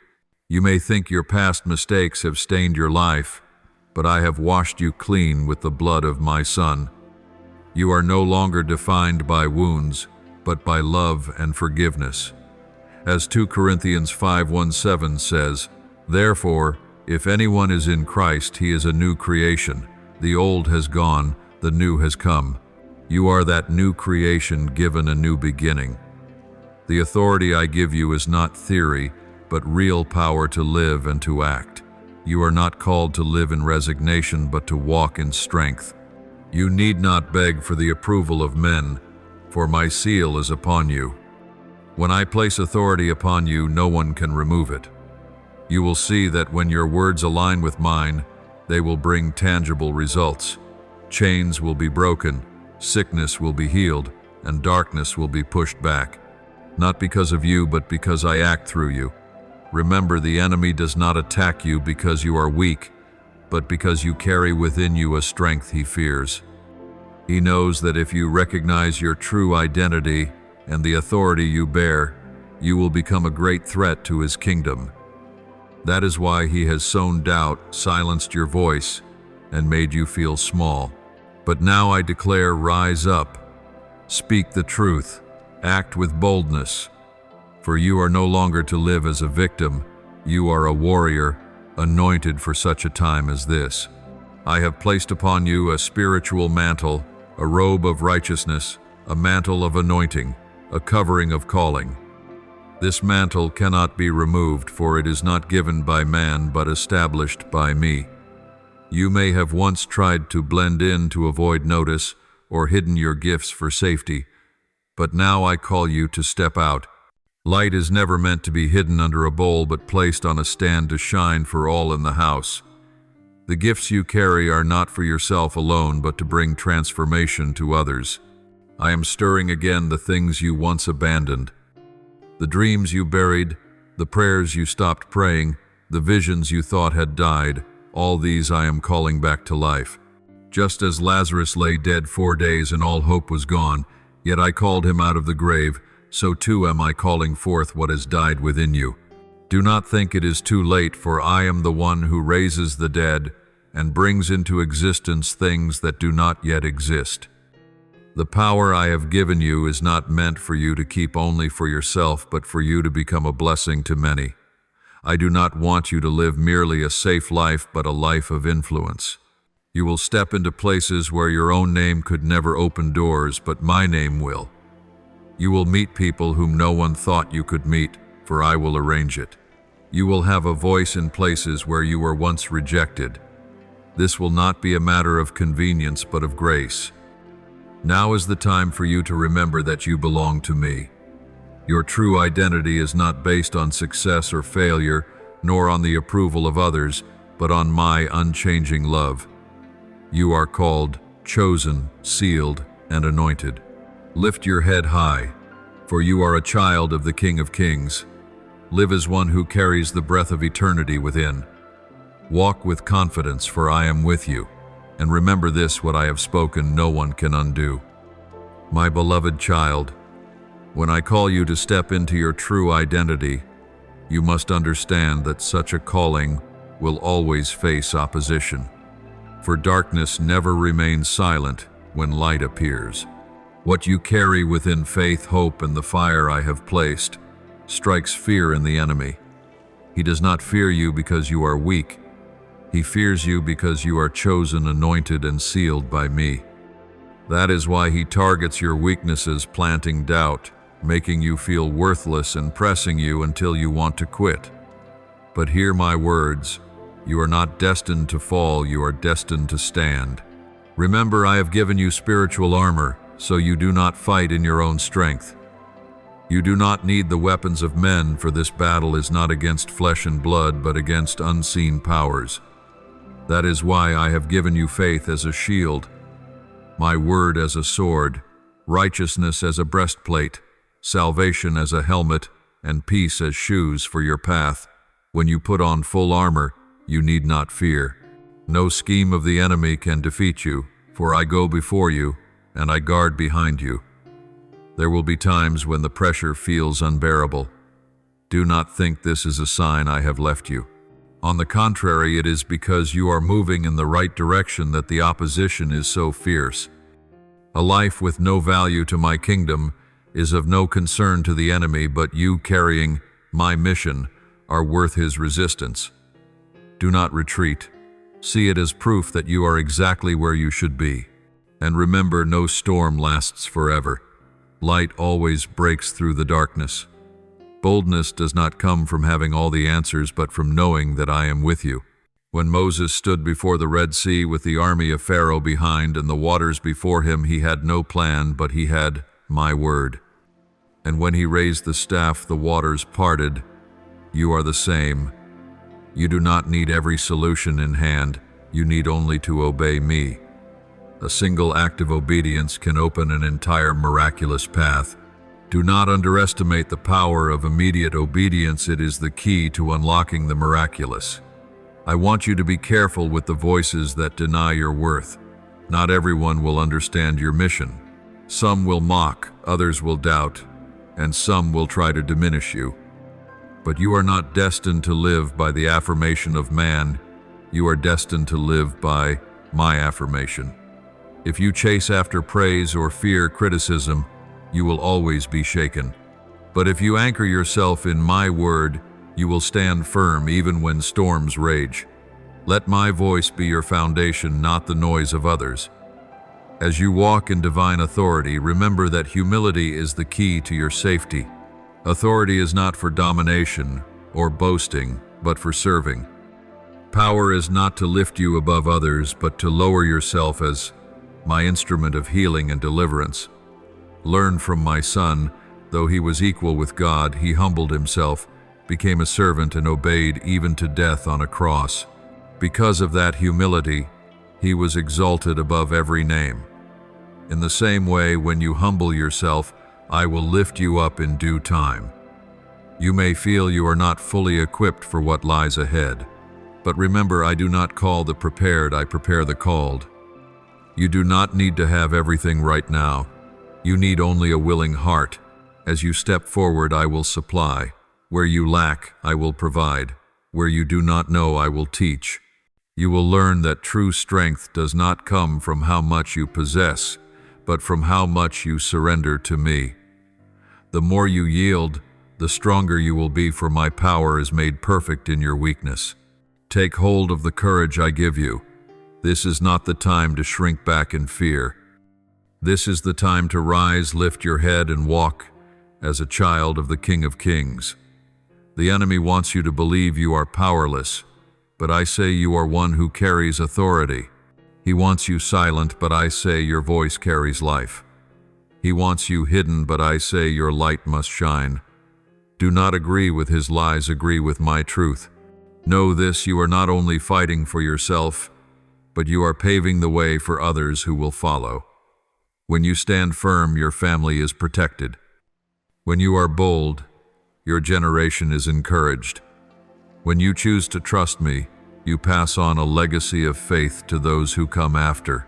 You may think your past mistakes have stained your life, but I have washed you clean with the blood of my Son. You are no longer defined by wounds, but by love and forgiveness. As 2 Corinthians 5:17 says, "Therefore, if anyone is in Christ, he is a new creation. The old has gone, the new has come." You are that new creation given a new beginning. The authority I give you is not theory, but real power to live and to act. You are not called to live in resignation, but to walk in strength. You need not beg for the approval of men, for my seal is upon you. When I place authority upon you, no one can remove it. You will see that when your words align with mine, they will bring tangible results. Chains will be broken, sickness will be healed, and darkness will be pushed back. Not because of you, but because I act through you. Remember, the enemy does not attack you because you are weak, but because you carry within you a strength he fears. He knows that if you recognize your true identity and the authority you bear, you will become a great threat to his kingdom. That is why he has sown doubt, silenced your voice, and made you feel small. But now I declare, rise up, speak the truth, act with boldness. For you are no longer to live as a victim, you are a warrior, anointed for such a time as this. I have placed upon you a spiritual mantle, a robe of righteousness, a mantle of anointing, a covering of calling. This mantle cannot be removed, for it is not given by man, but established by me. You may have once tried to blend in to avoid notice, or hidden your gifts for safety, but now I call you to step out. Light is never meant to be hidden under a bowl but placed on a stand to shine for all in the house. The gifts you carry are not for yourself alone but to bring transformation to others. I am stirring again the things you once abandoned. The dreams you buried, the prayers you stopped praying, the visions you thought had died, all these I am calling back to life. Just as Lazarus lay dead 4 days and all hope was gone, yet I called him out of the grave, so too am I calling forth what has died within you. Do not think it is too late, for I am the one who raises the dead and brings into existence things that do not yet exist. The power I have given you is not meant for you to keep only for yourself, but for you to become a blessing to many. I do not want you to live merely a safe life, but a life of influence. You will step into places where your own name could never open doors, but my name will. You will meet people whom no one thought you could meet, for I will arrange it. You will have a voice in places where you were once rejected. This will not be a matter of convenience, but of grace. Now is the time for you to remember that you belong to me. Your true identity is not based on success or failure, nor on the approval of others, but on my unchanging love. You are called, chosen, sealed, and anointed. Lift your head high, for you are a child of the King of Kings. Live as one who carries the breath of eternity within. Walk with confidence, for I am with you. And remember this, what I have spoken, no one can undo. My beloved child, when I call you to step into your true identity, you must understand that such a calling will always face opposition. For darkness never remains silent when light appears. What you carry within faith, hope, and the fire I have placed strikes fear in the enemy. He does not fear you because you are weak. He fears you because you are chosen, anointed, and sealed by me. That is why he targets your weaknesses, planting doubt, making you feel worthless and pressing you until you want to quit. But hear my words. You are not destined to fall, you are destined to stand. Remember, I have given you spiritual armor, so you do not fight in your own strength. You do not need the weapons of men, for this battle is not against flesh and blood, but against unseen powers. That is why I have given you faith as a shield, my word as a sword, righteousness as a breastplate, salvation as a helmet, and peace as shoes for your path. When you put on full armor, you need not fear. No scheme of the enemy can defeat you, for I go before you, and I guard behind you. There will be times when the pressure feels unbearable. Do not think this is a sign I have left you. On the contrary, it is because you are moving in the right direction that the opposition is so fierce. A life with no value to my kingdom is of no concern to the enemy, but you carrying my mission are worth his resistance. Do not retreat. See it as proof that you are exactly where you should be. And remember, no storm lasts forever. Light always breaks through the darkness. Boldness does not come from having all the answers, but from knowing that I am with you. When Moses stood before the Red Sea with the army of Pharaoh behind and the waters before him, he had no plan, but he had my word. And when he raised the staff, the waters parted. You are the same. You do not need every solution in hand. You need only to obey me. A single act of obedience can open an entire miraculous path. Do not underestimate the power of immediate obedience. It is the key to unlocking the miraculous. I want you to be careful with the voices that deny your worth. Not everyone will understand your mission. Some will mock, others will doubt, and some will try to diminish you. But you are not destined to live by the affirmation of man. You are destined to live by my affirmation. If you chase after praise or fear criticism, you will always be shaken. But if you anchor yourself in my word, you will stand firm even when storms rage. Let my voice be your foundation, not the noise of others. As you walk in divine authority, remember that humility is the key to your safety. Authority is not for domination or boasting, but for serving. Power is not to lift you above others, but to lower yourself as my instrument of healing and deliverance. Learn from my son, Though he was equal with God, he humbled himself, became a servant, and obeyed even to death on a cross. Because of that humility, he was exalted above every name. In the same way, when you humble yourself, I will lift you up in due time. You may feel you are not fully equipped for what lies ahead. But remember, I do not call the prepared, I prepare the called. You do not need to have everything right now. You need only a willing heart. As you step forward, I will supply. Where you lack, I will provide. Where you do not know, I will teach. You will learn that true strength does not come from how much you possess, but from how much you surrender to me. The more you yield, the stronger you will be, for my power is made perfect in your weakness. Take hold of the courage I give you. This is not the time to shrink back in fear. This is the time to rise, lift your head, and walk as a child of the King of Kings. The enemy wants you to believe you are powerless, but I say you are one who carries authority. He wants you silent, but I say your voice carries life. He wants you hidden, but I say your light must shine. Do not agree with his lies, agree with my truth. Know this, you are not only fighting for yourself, but you are paving the way for others who will follow. When you stand firm, your family is protected. When you are bold, your generation is encouraged. When you choose to trust me, you pass on a legacy of faith to those who come after.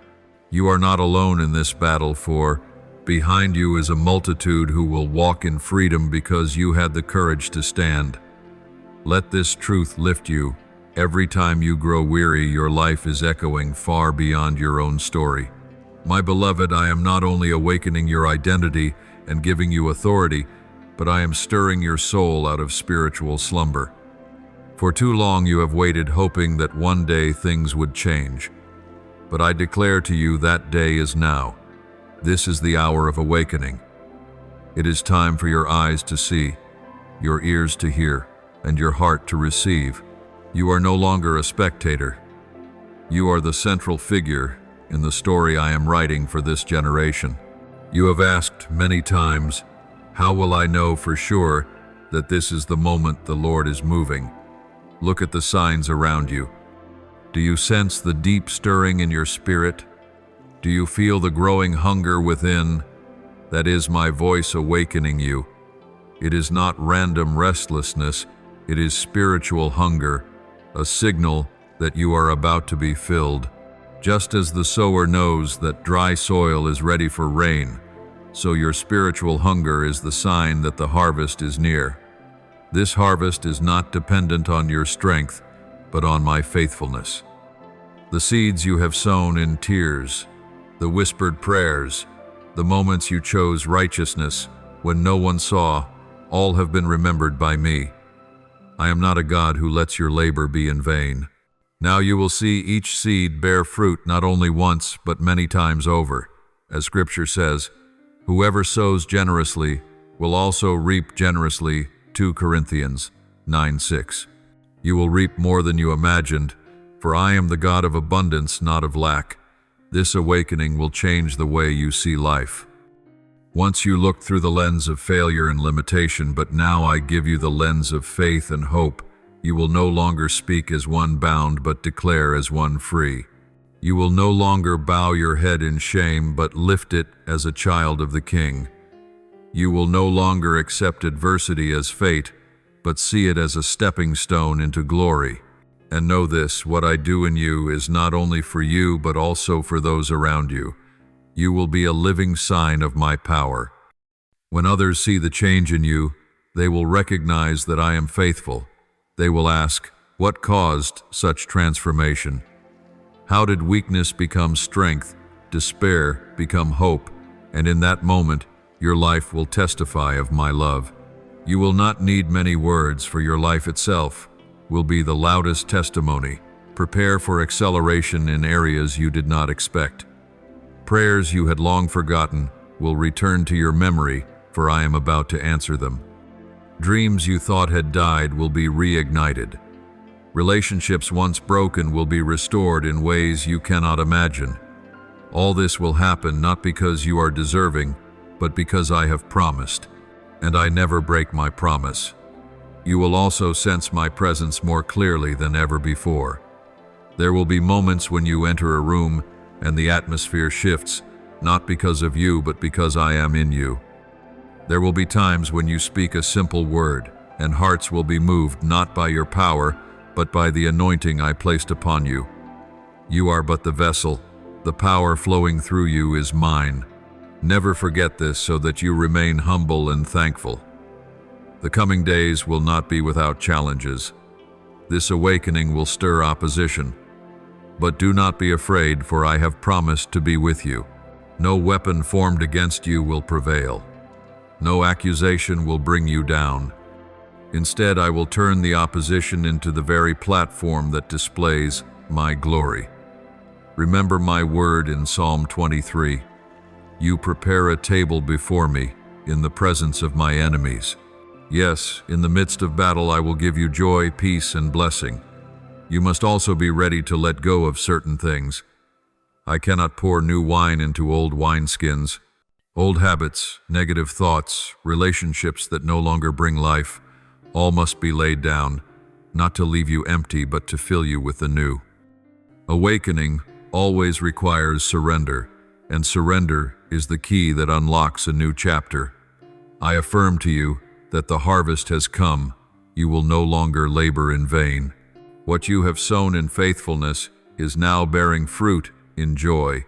You are not alone in this battle, for behind you is a multitude who will walk in freedom because you had the courage to stand. Let this truth lift you. Every time you grow weary, your life is echoing far beyond your own story. My beloved, I am not only awakening your identity and giving you authority, but I am stirring your soul out of spiritual slumber. For too long you have waited, hoping that one day things would change. But I declare to you that day is now. This is the hour of awakening. It is time for your eyes to see, your ears to hear, and your heart to receive. You are no longer a spectator. You are the central figure in the story I am writing for this generation. You have asked many times, how will I know for sure that this is the moment the Lord is moving? Look at the signs around you. Do you sense the deep stirring in your spirit? Do you feel the growing hunger within? That is my voice awakening you. It is not random restlessness, it is spiritual hunger, a signal that you are about to be filled. Just as the sower knows that dry soil is ready for rain, so your spiritual hunger is the sign that the harvest is near. This harvest is not dependent on your strength, but on my faithfulness. The seeds you have sown in tears, the whispered prayers, the moments you chose righteousness when no one saw, all have been remembered by me. I am not a God who lets your labor be in vain. Now you will see each seed bear fruit not only once, but many times over. As Scripture says, whoever sows generously will also reap generously, 2 Corinthians 9:6. You will reap more than you imagined, for I am the God of abundance, not of lack. This awakening will change the way you see life. Once you looked through the lens of failure and limitation, but now I give you the lens of faith and hope. You will no longer speak as one bound, but declare as one free. You will no longer bow your head in shame, but lift it as a child of the King. You will no longer accept adversity as fate, but see it as a stepping stone into glory. And know this, what I do in you is not only for you, but also for those around you. You will be a living sign of my power. When others see the change in you, they will recognize that I am faithful. They will ask, what caused such transformation? How did weakness become strength, despair become hope? And in that moment, your life will testify of my love. You will not need many words, for your life itself will be the loudest testimony. Prepare for acceleration in areas you did not expect. Prayers you had long forgotten will return to your memory, for I am about to answer them. Dreams you thought had died will be reignited. Relationships once broken will be restored in ways you cannot imagine. All this will happen not because you are deserving, but because I have promised. and I never break my promise. You will also sense my presence more clearly than ever before. There will be moments when you enter a room and the atmosphere shifts, not because of you, but because I am in you. There will be times when you speak a simple word, and hearts will be moved not by your power, but by the anointing I placed upon you. You are but the vessel. The power flowing through you is mine. Never forget this so that you remain humble and thankful. The coming days will not be without challenges. This awakening will stir opposition. But do not be afraid, for I have promised to be with you. No weapon formed against you will prevail. No accusation will bring you down. Instead, I will turn the opposition into the very platform that displays my glory. Remember my word in Psalm 23. You prepare a table before me in the presence of my enemies. Yes, in the midst of battle I will give you joy, peace, and blessing. You must also be ready to let go of certain things. I cannot pour new wine into old wineskins. Old habits, negative thoughts, relationships that no longer bring life, all must be laid down, not to leave you empty, but to fill you with the new. Awakening always requires surrender, and surrender is the key that unlocks a new chapter. I affirm to you that the harvest has come. You will no longer labor in vain. What you have sown in faithfulness is now bearing fruit in joy,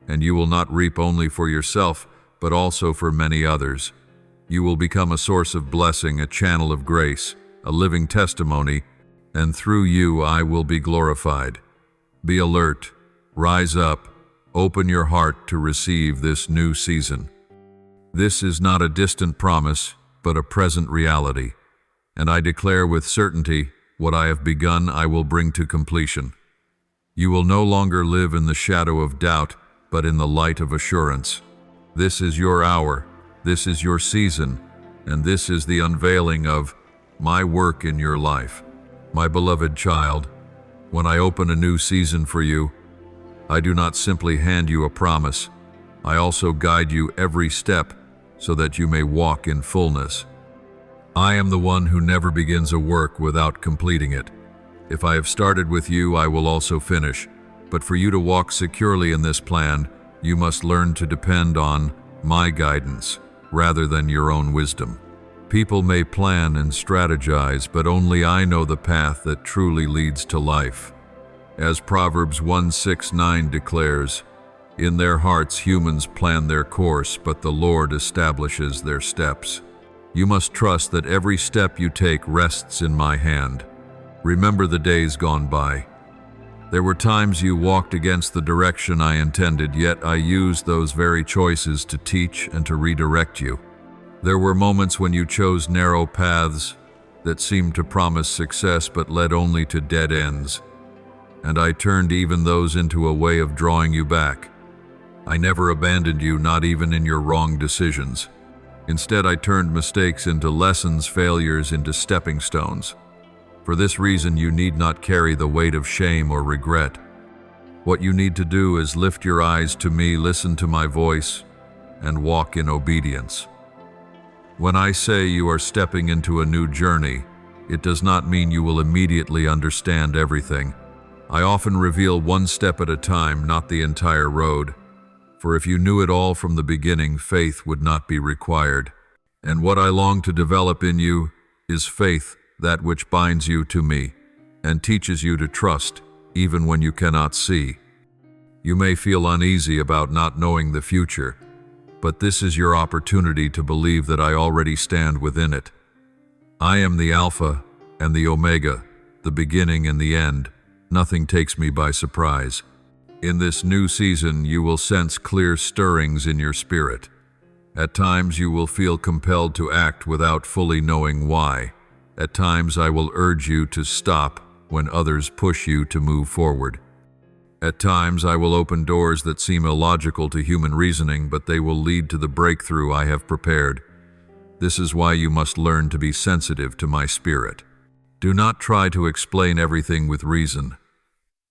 and you will not reap only for yourself, but also for many others. You will become a source of blessing, a channel of grace, a living testimony, and through you I will be glorified. Be alert, rise up, open your heart to receive this new season. This is not a distant promise, but a present reality, and I declare with certainty, what I have begun I will bring to completion. You will no longer live in the shadow of doubt, but in the light of assurance. This is your hour, this is your season, and this is the unveiling of my work in your life. My beloved child, when I open a new season for you, I do not simply hand you a promise. I also guide you every step so that you may walk in fullness. I am the one who never begins a work without completing it. If I have started with you, I will also finish. But for you to walk securely in this plan, you must learn to depend on my guidance rather than your own wisdom. People may plan and strategize, but only I know the path that truly leads to life. As Proverbs 1:6-9 declares, in their hearts humans plan their course, but the Lord establishes their steps. You must trust that every step you take rests in my hand. Remember the days gone by. There were times you walked against the direction I intended, yet I used those very choices to teach and to redirect you. There were moments when you chose narrow paths that seemed to promise success but led only to dead ends, and I turned even those into a way of drawing you back. I never abandoned you, not even in your wrong decisions. Instead, I turned mistakes into lessons, failures into stepping stones. For this reason, you need not carry the weight of shame or regret. What you need to do is lift your eyes to me, listen to my voice, and walk in obedience. When I say you are stepping into a new journey, it does not mean you will immediately understand everything. I often reveal one step at a time, not the entire road. For if you knew it all from the beginning, faith would not be required. And what I long to develop in you is faith, that which binds you to me, and teaches you to trust, even when you cannot see. You may feel uneasy about not knowing the future, but this is your opportunity to believe that I already stand within it. I am the Alpha and the Omega, the beginning and the end. Nothing takes me by surprise. In this new season, you will sense clear stirrings in your spirit. At times, you will feel compelled to act without fully knowing why. At times, I will urge you to stop when others push you to move forward. At times, I will open doors that seem illogical to human reasoning, but they will lead to the breakthrough I have prepared. This is why you must learn to be sensitive to my spirit. Do not try to explain everything with reason.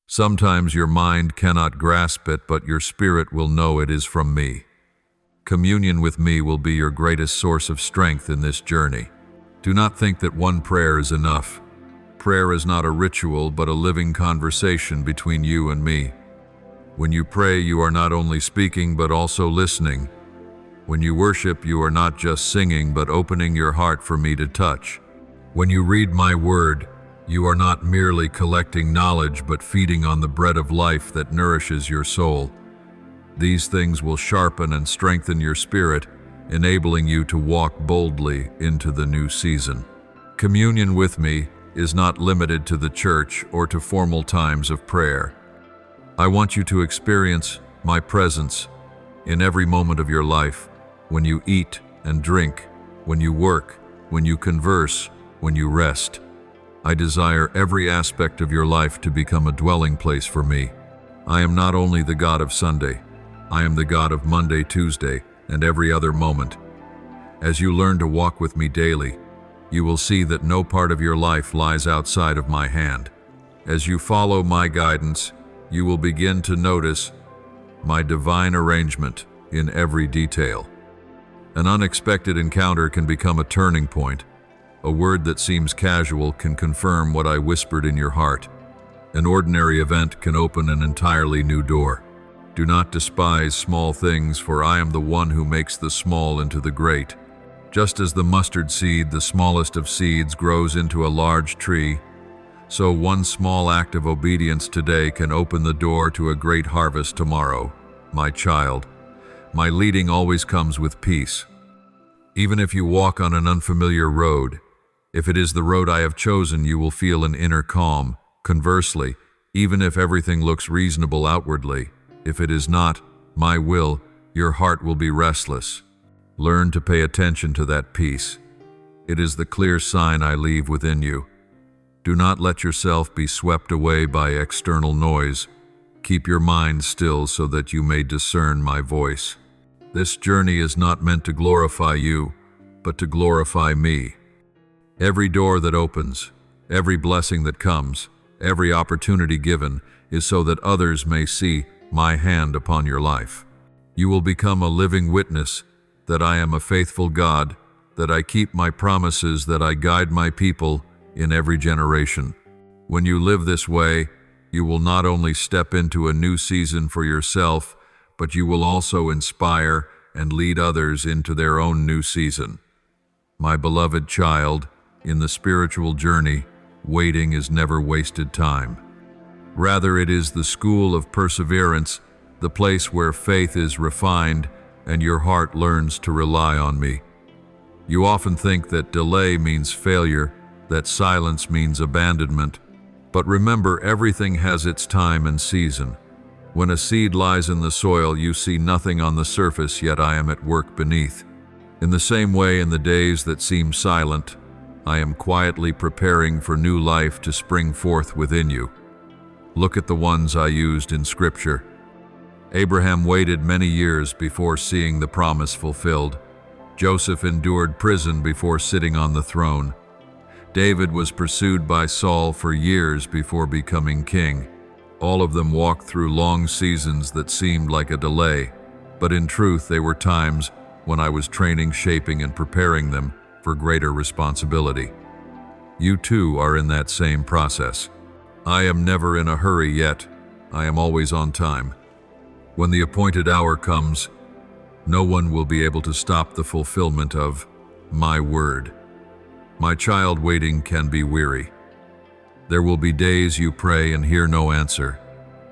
Sometimes your mind cannot grasp it, but your spirit will know it is from me. Communion with me will be your greatest source of strength in this journey. Do not think that one prayer is enough. Prayer is not a ritual, but a living conversation between you and me. When you pray, you are not only speaking, but also listening. When you worship, you are not just singing, but opening your heart for me to touch. When you read my word, you are not merely collecting knowledge, but feeding on the bread of life that nourishes your soul. These things will sharpen and strengthen your spirit, enabling you to walk boldly into the new season. Communion with me is not limited to the church or to formal times of prayer. I want you to experience my presence in every moment of your life, when you eat and drink, when you work, when you converse, when you rest. I desire every aspect of your life to become a dwelling place for me. I am not only the God of Sunday, I am the God of Monday, Tuesday, and every other moment. As you learn to walk with me daily, you will see that no part of your life lies outside of my hand. As you follow my guidance, you will begin to notice my divine arrangement in every detail. An unexpected encounter can become a turning point. A word that seems casual can confirm what I whispered in your heart. An ordinary event can open an entirely new door. Do not despise small things, for I am the one who makes the small into the great. Just as the mustard seed, the smallest of seeds, grows into a large tree, so one small act of obedience today can open the door to a great harvest tomorrow. My child, my leading always comes with peace. Even if you walk on an unfamiliar road, if it is the road I have chosen, you will feel an inner calm. Conversely, even if everything looks reasonable outwardly, if it is not my will, your heart will be restless. Learn to pay attention to that peace. It is the clear sign I leave within you. Do not let yourself be swept away by external noise. Keep your mind still so that you may discern my voice. This journey is not meant to glorify you, but to glorify me. Every door that opens, every blessing that comes, every opportunity given is so that others may see my hand upon your life. You will become a living witness that I am a faithful God, that I keep my promises, that I guide my people in every generation. When you live this way, you will not only step into a new season for yourself, but you will also inspire and lead others into their own new season. My beloved child, in the spiritual journey, waiting is never wasted time. Rather, it is the school of perseverance, the place where faith is refined and your heart learns to rely on me. You often think that delay means failure, that silence means abandonment. But remember, everything has its time and season. When a seed lies in the soil, you see nothing on the surface, yet I am at work beneath. In the same way, in the days that seem silent, I am quietly preparing for new life to spring forth within you. Look at the ones I used in Scripture. Abraham waited many years before seeing the promise fulfilled. Joseph endured prison before sitting on the throne. David was pursued by Saul for years before becoming king. All of them walked through long seasons that seemed like a delay, but in truth they were times when I was training, shaping, and preparing them for greater responsibility. You too are in that same process. I am never in a hurry, yet I am always on time. When the appointed hour comes, no one will be able to stop the fulfillment of my word. My child, waiting can be weary. There will be days you pray and hear no answer,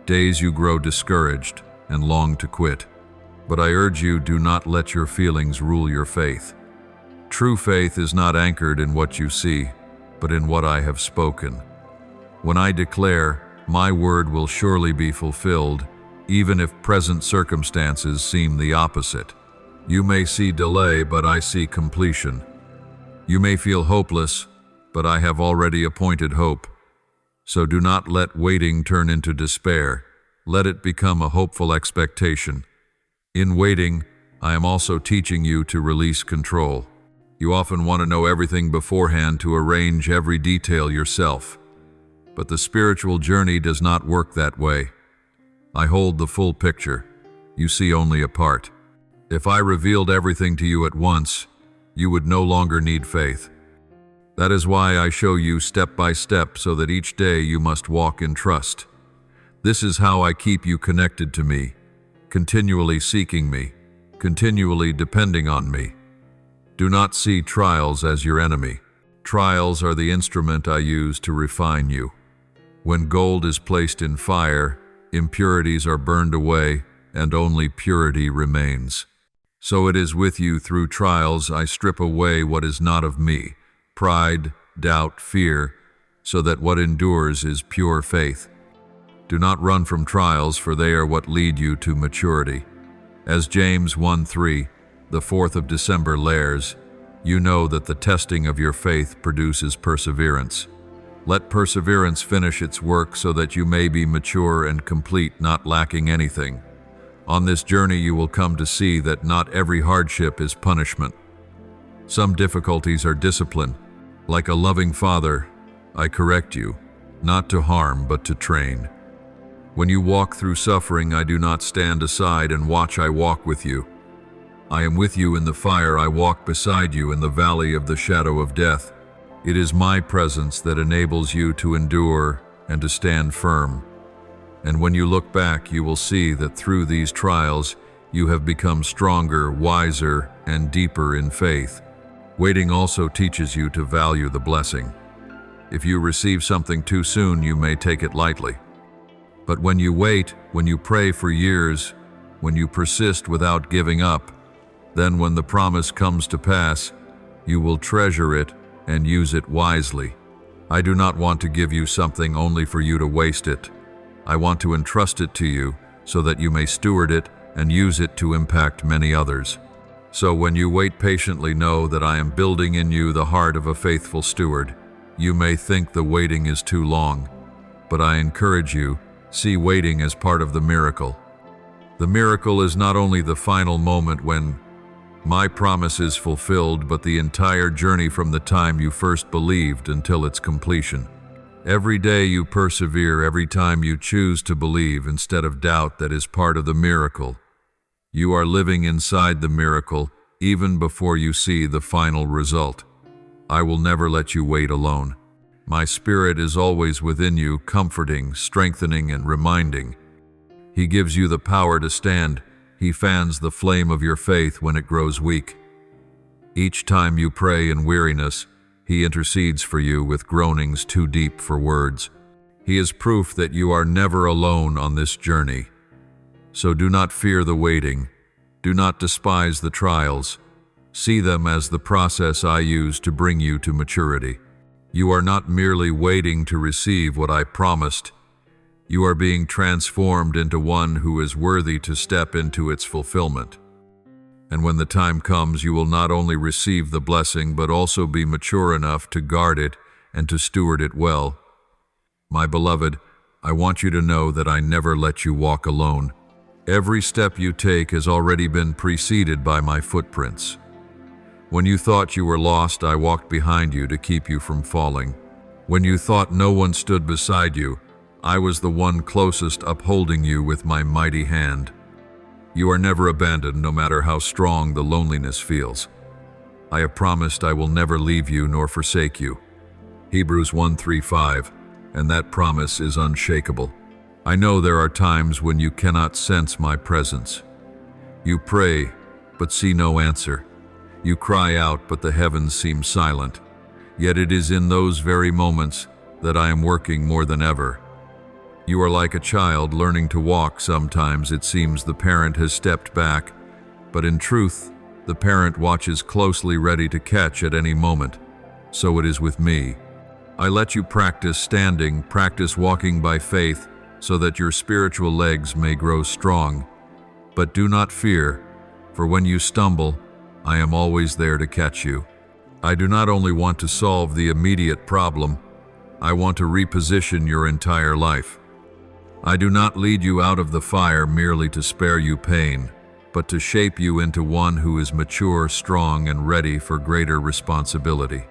days you grow discouraged and long to quit. But I urge you, do not let your feelings rule your faith. True faith is not anchored in what you see, but in what I have spoken. When I declare, my word will surely be fulfilled, even if present circumstances seem the opposite. You may see delay, but I see completion. You may feel hopeless, but I have already appointed hope. So do not let waiting turn into despair. Let it become a hopeful expectation. In waiting, I am also teaching you to release control. You often want to know everything beforehand, to arrange every detail yourself. But the spiritual journey does not work that way. I hold the full picture. You see only a part. If I revealed everything to you at once, you would no longer need faith. That is why I show you step by step so that each day you must walk in trust. This is how I keep you connected to me, continually seeking me, continually depending on me. Do not see trials as your enemy. Trials are the instrument I use to refine you. When gold is placed in fire, impurities are burned away, and only purity remains. So it is with you. Through trials I strip away what is not of me, pride, doubt, fear, so that what endures is pure faith. Do not run from trials, for they are what lead you to maturity. As James 1:3, the 4th of December lares, you know that the testing of your faith produces perseverance. Let perseverance finish its work so that you may be mature and complete, not lacking anything. On this journey you will come to see that not every hardship is punishment. Some difficulties are discipline. Like a loving father, I correct you, not to harm but to train. When you walk through suffering, I do not stand aside and watch. I walk with you. I am with you in the fire. I walk beside you in the valley of the shadow of death. It is my presence that enables you to endure and to stand firm. And when you look back, you will see that through these trials, you have become stronger, wiser, and deeper in faith. Waiting also teaches you to value the blessing. If you receive something too soon, you may take it lightly. But when you wait, when you pray for years, when you persist without giving up, then when the promise comes to pass, you will treasure it and use it wisely. I do not want to give you something only for you to waste it. I want to entrust it to you so that you may steward it and use it to impact many others. So when you wait patiently, know that I am building in you the heart of a faithful steward. You may think the waiting is too long, but I encourage you, see waiting as part of the miracle. The miracle is not only the final moment when my promise is fulfilled, but the entire journey from the time you first believed until its completion. Every day you persevere, every time you choose to believe instead of doubt, that is part of the miracle. You are living inside the miracle even before you see the final result. I will never let you wait alone. My Spirit is always within you, comforting, strengthening, and reminding. He gives you the power to stand. He fans the flame of your faith when it grows weak. Each time you pray in weariness, He intercedes for you with groanings too deep for words. He is proof that you are never alone on this journey. So do not fear the waiting. Do not despise the trials. See them as the process I use to bring you to maturity. You are not merely waiting to receive what I promised. You are being transformed into one who is worthy to step into its fulfillment. And when the time comes, you will not only receive the blessing, but also be mature enough to guard it and to steward it well. My beloved, I want you to know that I never let you walk alone. Every step you take has already been preceded by my footprints. When you thought you were lost, I walked behind you to keep you from falling. When you thought no one stood beside you, I was the one closest, upholding you with my mighty hand. You are never abandoned, no matter how strong the loneliness feels. I have promised I will never leave you nor forsake you. Hebrews 1:3-5, and that promise is unshakable. I know there are times when you cannot sense my presence. You pray, but see no answer. You cry out, but the heavens seem silent. Yet it is in those very moments that I am working more than ever. You are like a child learning to walk. Sometimes it seems the parent has stepped back, but in truth, the parent watches closely, ready to catch at any moment. So it is with me. I let you practice standing, practice walking by faith, so that your spiritual legs may grow strong. But do not fear, for when you stumble, I am always there to catch you. I do not only want to solve the immediate problem, I want to reposition your entire life. I do not lead you out of the fire merely to spare you pain, but to shape you into one who is mature, strong, and ready for greater responsibility.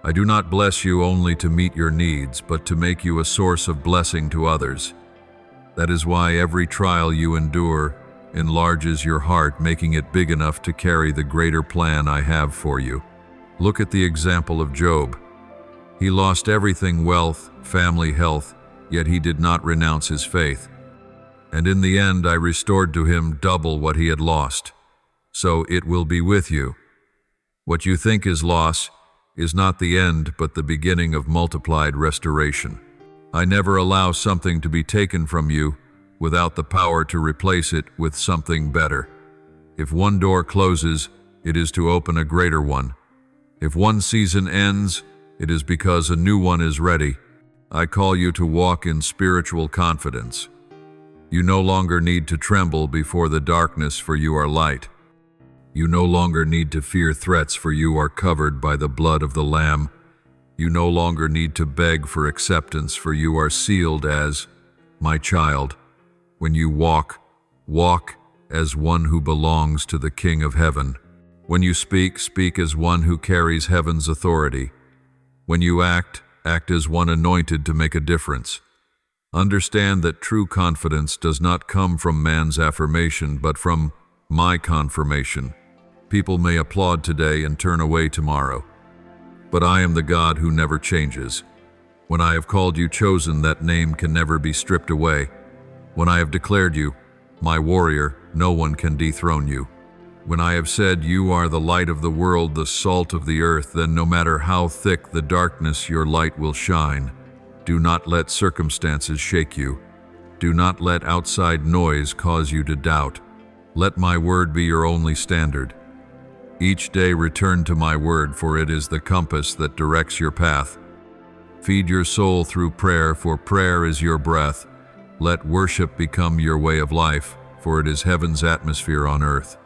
I do not bless you only to meet your needs, but to make you a source of blessing to others. That is why every trial you endure, enlarges your heart, making it big enough to carry the greater plan I have for you. Look at the example of Job. He lost everything: wealth, family, health, yet he did not renounce his faith. And in the end, I restored to him double what he had lost. So it will be with you. What you think is loss is not the end, but the beginning of multiplied restoration. I never allow something to be taken from you without the power to replace it with something better. If one door closes, it is to open a greater one. If one season ends, it is because a new one is ready. I call you to walk in spiritual confidence. You no longer need to tremble before the darkness, for you are light. You no longer need to fear threats, for you are covered by the blood of the Lamb. You no longer need to beg for acceptance, for you are sealed as my child. When you walk, walk as one who belongs to the King of Heaven. When you speak, speak as one who carries heaven's authority. When you act, act as one anointed to make a difference. Understand that true confidence does not come from man's affirmation, but from my confirmation. People may applaud today and turn away tomorrow, but I am the God who never changes. When I have called you chosen, that name can never be stripped away. When I have declared you my warrior, no one can dethrone you. When I have said you are the light of the world, the salt of the earth, then no matter how thick the darkness, your light will shine. Do not let circumstances shake you. Do not let outside noise cause you to doubt. Let my word be your only standard. Each day return to my word, for it is the compass that directs your path. Feed your soul through prayer, for prayer is your breath. Let worship become your way of life, for it is heaven's atmosphere on earth.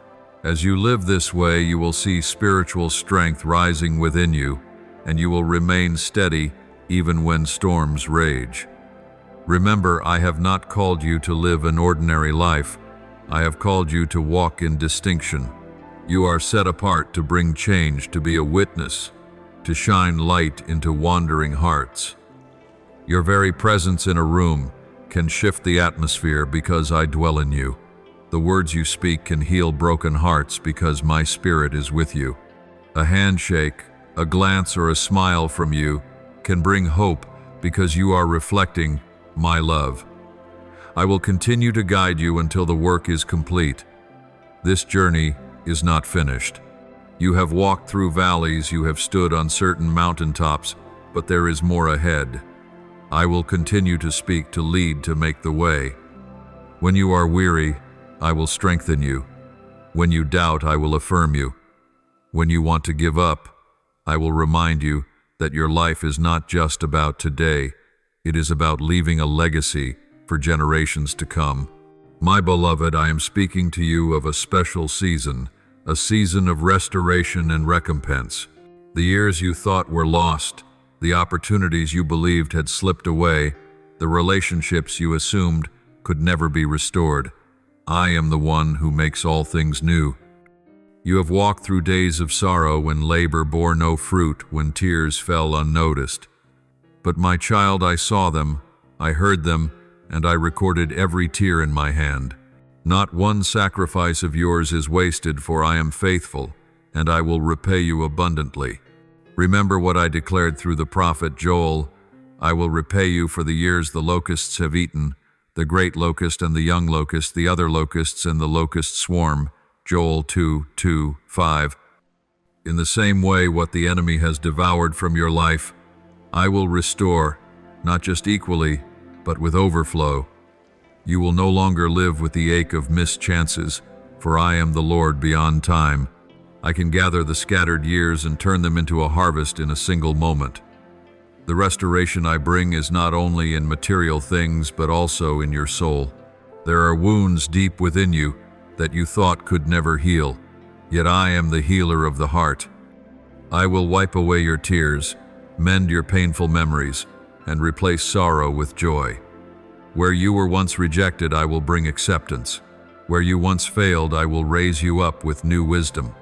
As you live this way, you will see spiritual strength rising within you, and you will remain steady even when storms rage. Remember, I have not called you to live an ordinary life. I have called you to walk in distinction. You are set apart to bring change, to be a witness, to shine light into wandering hearts. Your very presence in a room can shift the atmosphere because I dwell in you. The words you speak can heal broken hearts because my spirit is with you. A handshake, a glance, or a smile from you can bring hope because you are reflecting my love. I will continue to guide you until the work is complete. This journey is not finished. You have walked through valleys, you have stood on certain mountaintops, but there is more ahead. I will continue to speak, to lead, to make the way. When you are weary, I will strengthen you. When you doubt, I will affirm you. When you want to give up, I will remind you that your life is not just about today. It is about leaving a legacy for generations to come. My beloved, I am speaking to you of a special season, a season of restoration and recompense. The years you thought were lost, the opportunities you believed had slipped away, the relationships you assumed could never be restored. I am the one who makes all things new. You have walked through days of sorrow when labor bore no fruit, when tears fell unnoticed. But my child, I saw them, I heard them, and I recorded every tear in my hand. Not one sacrifice of yours is wasted, for I am faithful, and I will repay you abundantly. Remember what I declared through the prophet Joel. I will repay you for the years the locusts have eaten, the great locust and the young locust, the other locusts and the locust swarm. Joel 2:5. In the same way, what the enemy has devoured from your life, I will restore, not just equally, but with overflow. You will no longer live with the ache of missed chances, for I am the Lord beyond time. I can gather the scattered years and turn them into a harvest in a single moment. The restoration I bring is not only in material things, but also in your soul. There are wounds deep within you that you thought could never heal, yet I am the healer of the heart. I will wipe away your tears, mend your painful memories, and replace sorrow with joy. Where you were once rejected, I will bring acceptance. Where you once failed, I will raise you up with new wisdom.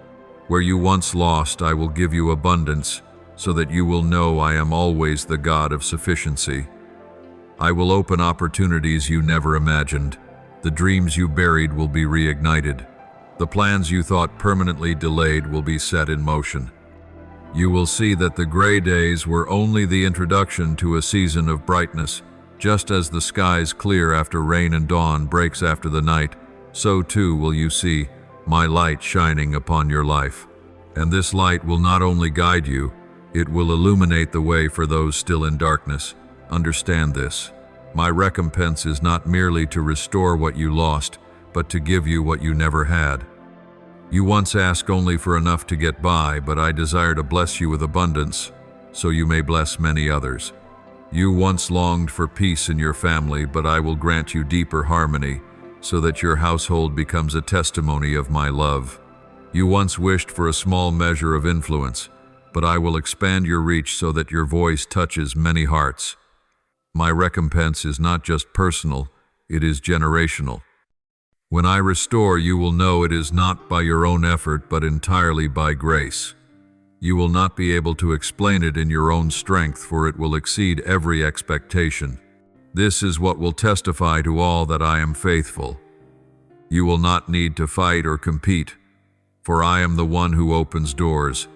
Where you once lost, I will give you abundance, so that you will know I am always the God of sufficiency. I will open opportunities you never imagined. The dreams you buried will be reignited. The plans you thought permanently delayed will be set in motion. You will see that the gray days were only the introduction to a season of brightness. Just as the skies clear after rain and dawn breaks after the night, so too will you see my light shining upon your life. And this light will not only guide you, it will illuminate the way for those still in darkness. Understand this. My recompense is not merely to restore what you lost, but to give you what you never had. You once asked only for enough to get by, but I desire to bless you with abundance, so you may bless many others. You once longed for peace in your family, but I will grant you deeper harmony, so that your household becomes a testimony of my love. You once wished for a small measure of influence, but I will expand your reach so that your voice touches many hearts. My recompense is not just personal, it is generational. When I restore, you will know it is not by your own effort, but entirely by grace. You will not be able to explain it in your own strength, for it will exceed every expectation. This is what will testify to all that I am faithful. You will not need to fight or compete, for I am the one who opens doors.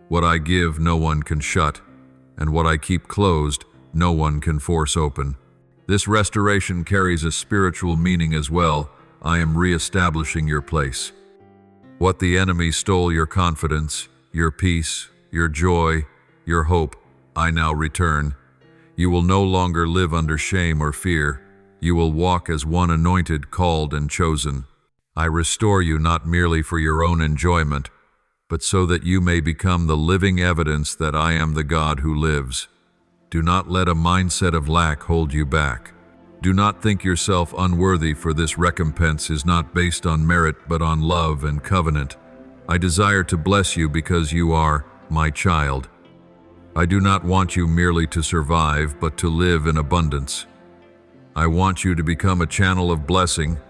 What I give, no one can shut, and what I keep closed, no one can force open. This restoration carries a spiritual meaning as well. I am re-establishing your place. What the enemy stole, your confidence, your peace, your joy, your hope, I now return. You will no longer live under shame or fear. You will walk as one anointed, called, and chosen. I restore you not merely for your own enjoyment, but so that you may become the living evidence that I am the God who lives. Do not let a mindset of lack hold you back. Do not think yourself unworthy, for this recompense is not based on merit but on love and covenant. I desire to bless you because you are my child. I do not want you merely to survive, but to live in abundance. I want you to become a channel of blessing,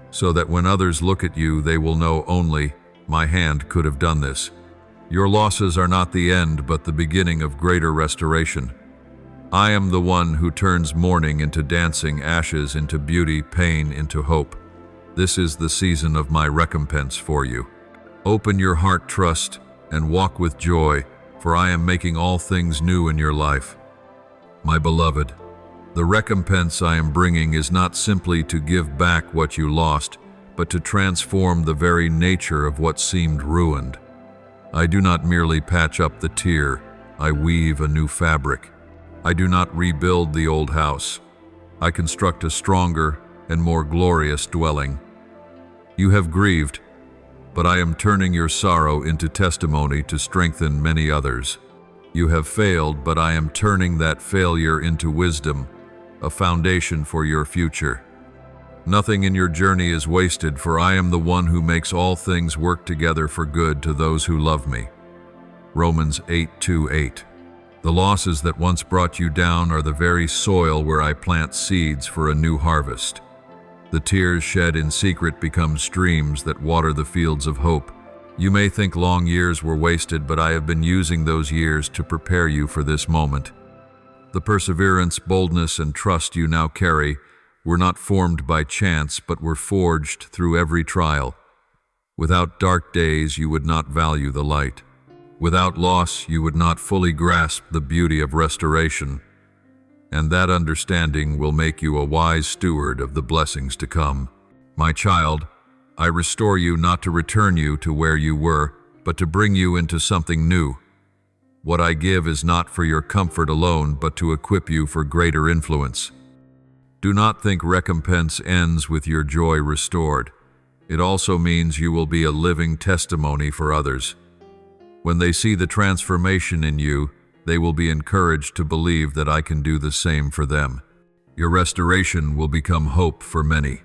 so that when others look at you, they will know only my hand could have done this. Your losses are not the end, but the beginning of greater restoration. I am the one who turns mourning into dancing, ashes into beauty, pain into hope. This is the season of my recompense for you. Open your heart, trust, and walk with joy, for I am making all things new in your life. My beloved, the recompense I am bringing is not simply to give back what you lost, but to transform the very nature of what seemed ruined. I do not merely patch up the tear, I weave a new fabric. I do not rebuild the old house. I construct a stronger and more glorious dwelling. You have grieved, but I am turning your sorrow into testimony to strengthen many others. You have failed, but I am turning that failure into wisdom, a foundation for your future. Nothing in your journey is wasted, for I am the one who makes all things work together for good to those who love me. Romans 8:2-8. The losses that once brought you down are the very soil where I plant seeds for a new harvest. The tears shed in secret become streams that water the fields of hope. You may think long years were wasted, but I have been using those years to prepare you for this moment. The perseverance, boldness, and trust you now carry were not formed by chance, but were forged through every trial. Without dark days, you would not value the light. Without loss, you would not fully grasp the beauty of restoration, and that understanding will make you a wise steward of the blessings to come. My child, I restore you not to return you to where you were, but to bring you into something new. What I give is not for your comfort alone, but to equip you for greater influence. Do not think recompense ends with your joy restored. It also means you will be a living testimony for others. When they see the transformation in you, they will be encouraged to believe that I can do the same for them. Your restoration will become hope for many.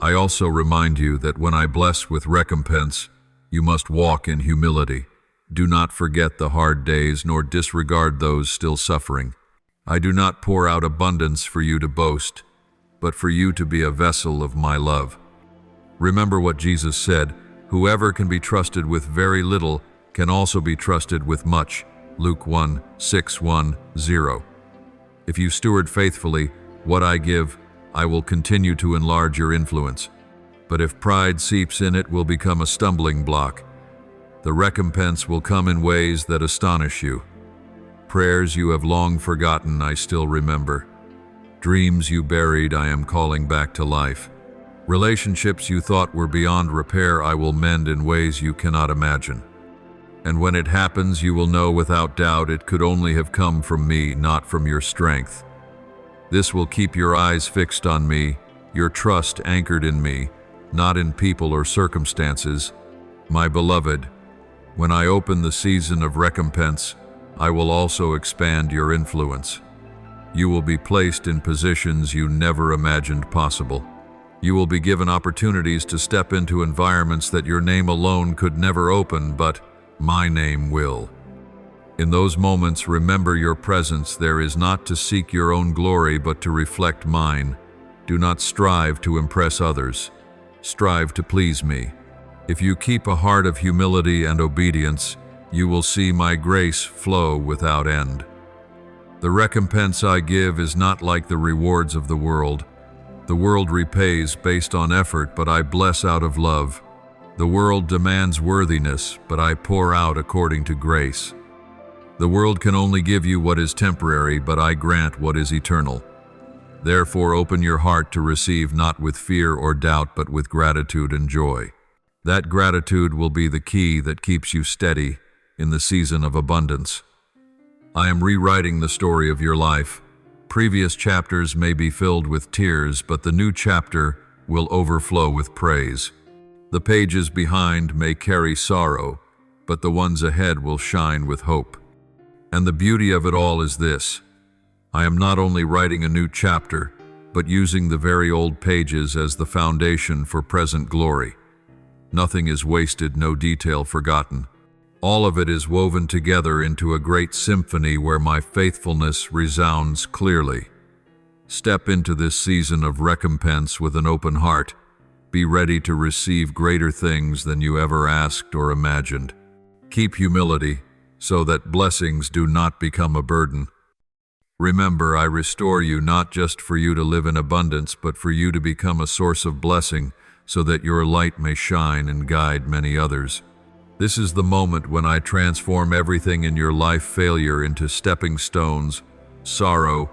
I also remind you that when I bless with recompense, you must walk in humility. Do not forget the hard days, nor disregard those still suffering. I do not pour out abundance for you to boast, but for you to be a vessel of my love. Remember what Jesus said, "Whoever can be trusted with very little can also be trusted with much." Luke 1:6-10. If you steward faithfully what I give, I will continue to enlarge your influence. But if pride seeps in, it will become a stumbling block. The recompense will come in ways that astonish you. Prayers you have long forgotten, I still remember. Dreams you buried, I am calling back to life. Relationships you thought were beyond repair, I will mend in ways you cannot imagine. And when it happens, you will know without doubt it could only have come from me, not from your strength. This will keep your eyes fixed on me, your trust anchored in me, not in people or circumstances. My beloved, when I open the season of recompense, I will also expand your influence. You will be placed in positions you never imagined possible. You will be given opportunities to step into environments that your name alone could never open, but my name will. In those moments, remember your presence there is not to seek your own glory, but to reflect mine. Do not strive to impress others. Strive to please me. If you keep a heart of humility and obedience, you will see my grace flow without end. The recompense I give is not like the rewards of the world. The world repays based on effort, but I bless out of love. The world demands worthiness, but I pour out according to grace. The world can only give you what is temporary, but I grant what is eternal. Therefore, open your heart to receive, not with fear or doubt, but with gratitude and joy. That gratitude will be the key that keeps you steady in the season of abundance. I am rewriting the story of your life. Previous chapters may be filled with tears, but the new chapter will overflow with praise. The pages behind may carry sorrow, but the ones ahead will shine with hope. And the beauty of it all is this: I am not only writing a new chapter, but using the very old pages as the foundation for present glory. Nothing is wasted, no detail forgotten. All of it is woven together into a great symphony where my faithfulness resounds clearly. Step into this season of recompense with an open heart. Be ready to receive greater things than you ever asked or imagined. Keep humility so that blessings do not become a burden. Remember, I restore you not just for you to live in abundance, but for you to become a source of blessing so that your light may shine and guide many others. This is the moment when I transform everything in your life, failure into stepping stones, sorrow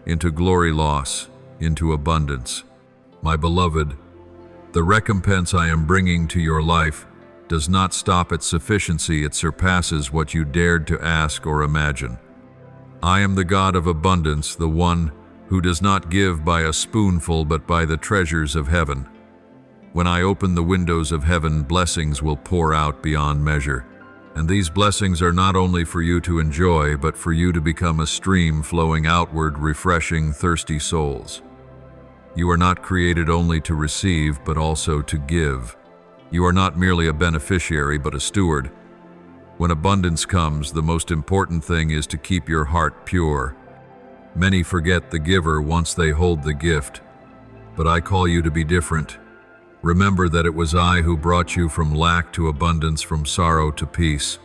into glory, loss into abundance. My beloved, the recompense I am bringing to your life does not stop at sufficiency, it surpasses what you dared to ask or imagine. I am the God of abundance, the one who does not give by a spoonful but by the treasures of heaven. When I open the windows of heaven, blessings will pour out beyond measure. And these blessings are not only for you to enjoy, but for you to become a stream flowing outward, refreshing thirsty souls. You are not created only to receive, but also to give. You are not merely a beneficiary, but a steward. When abundance comes, the most important thing is to keep your heart pure. Many forget the giver once they hold the gift, but I call you to be different. Remember that it was I who brought you from lack to abundance, from sorrow to peace.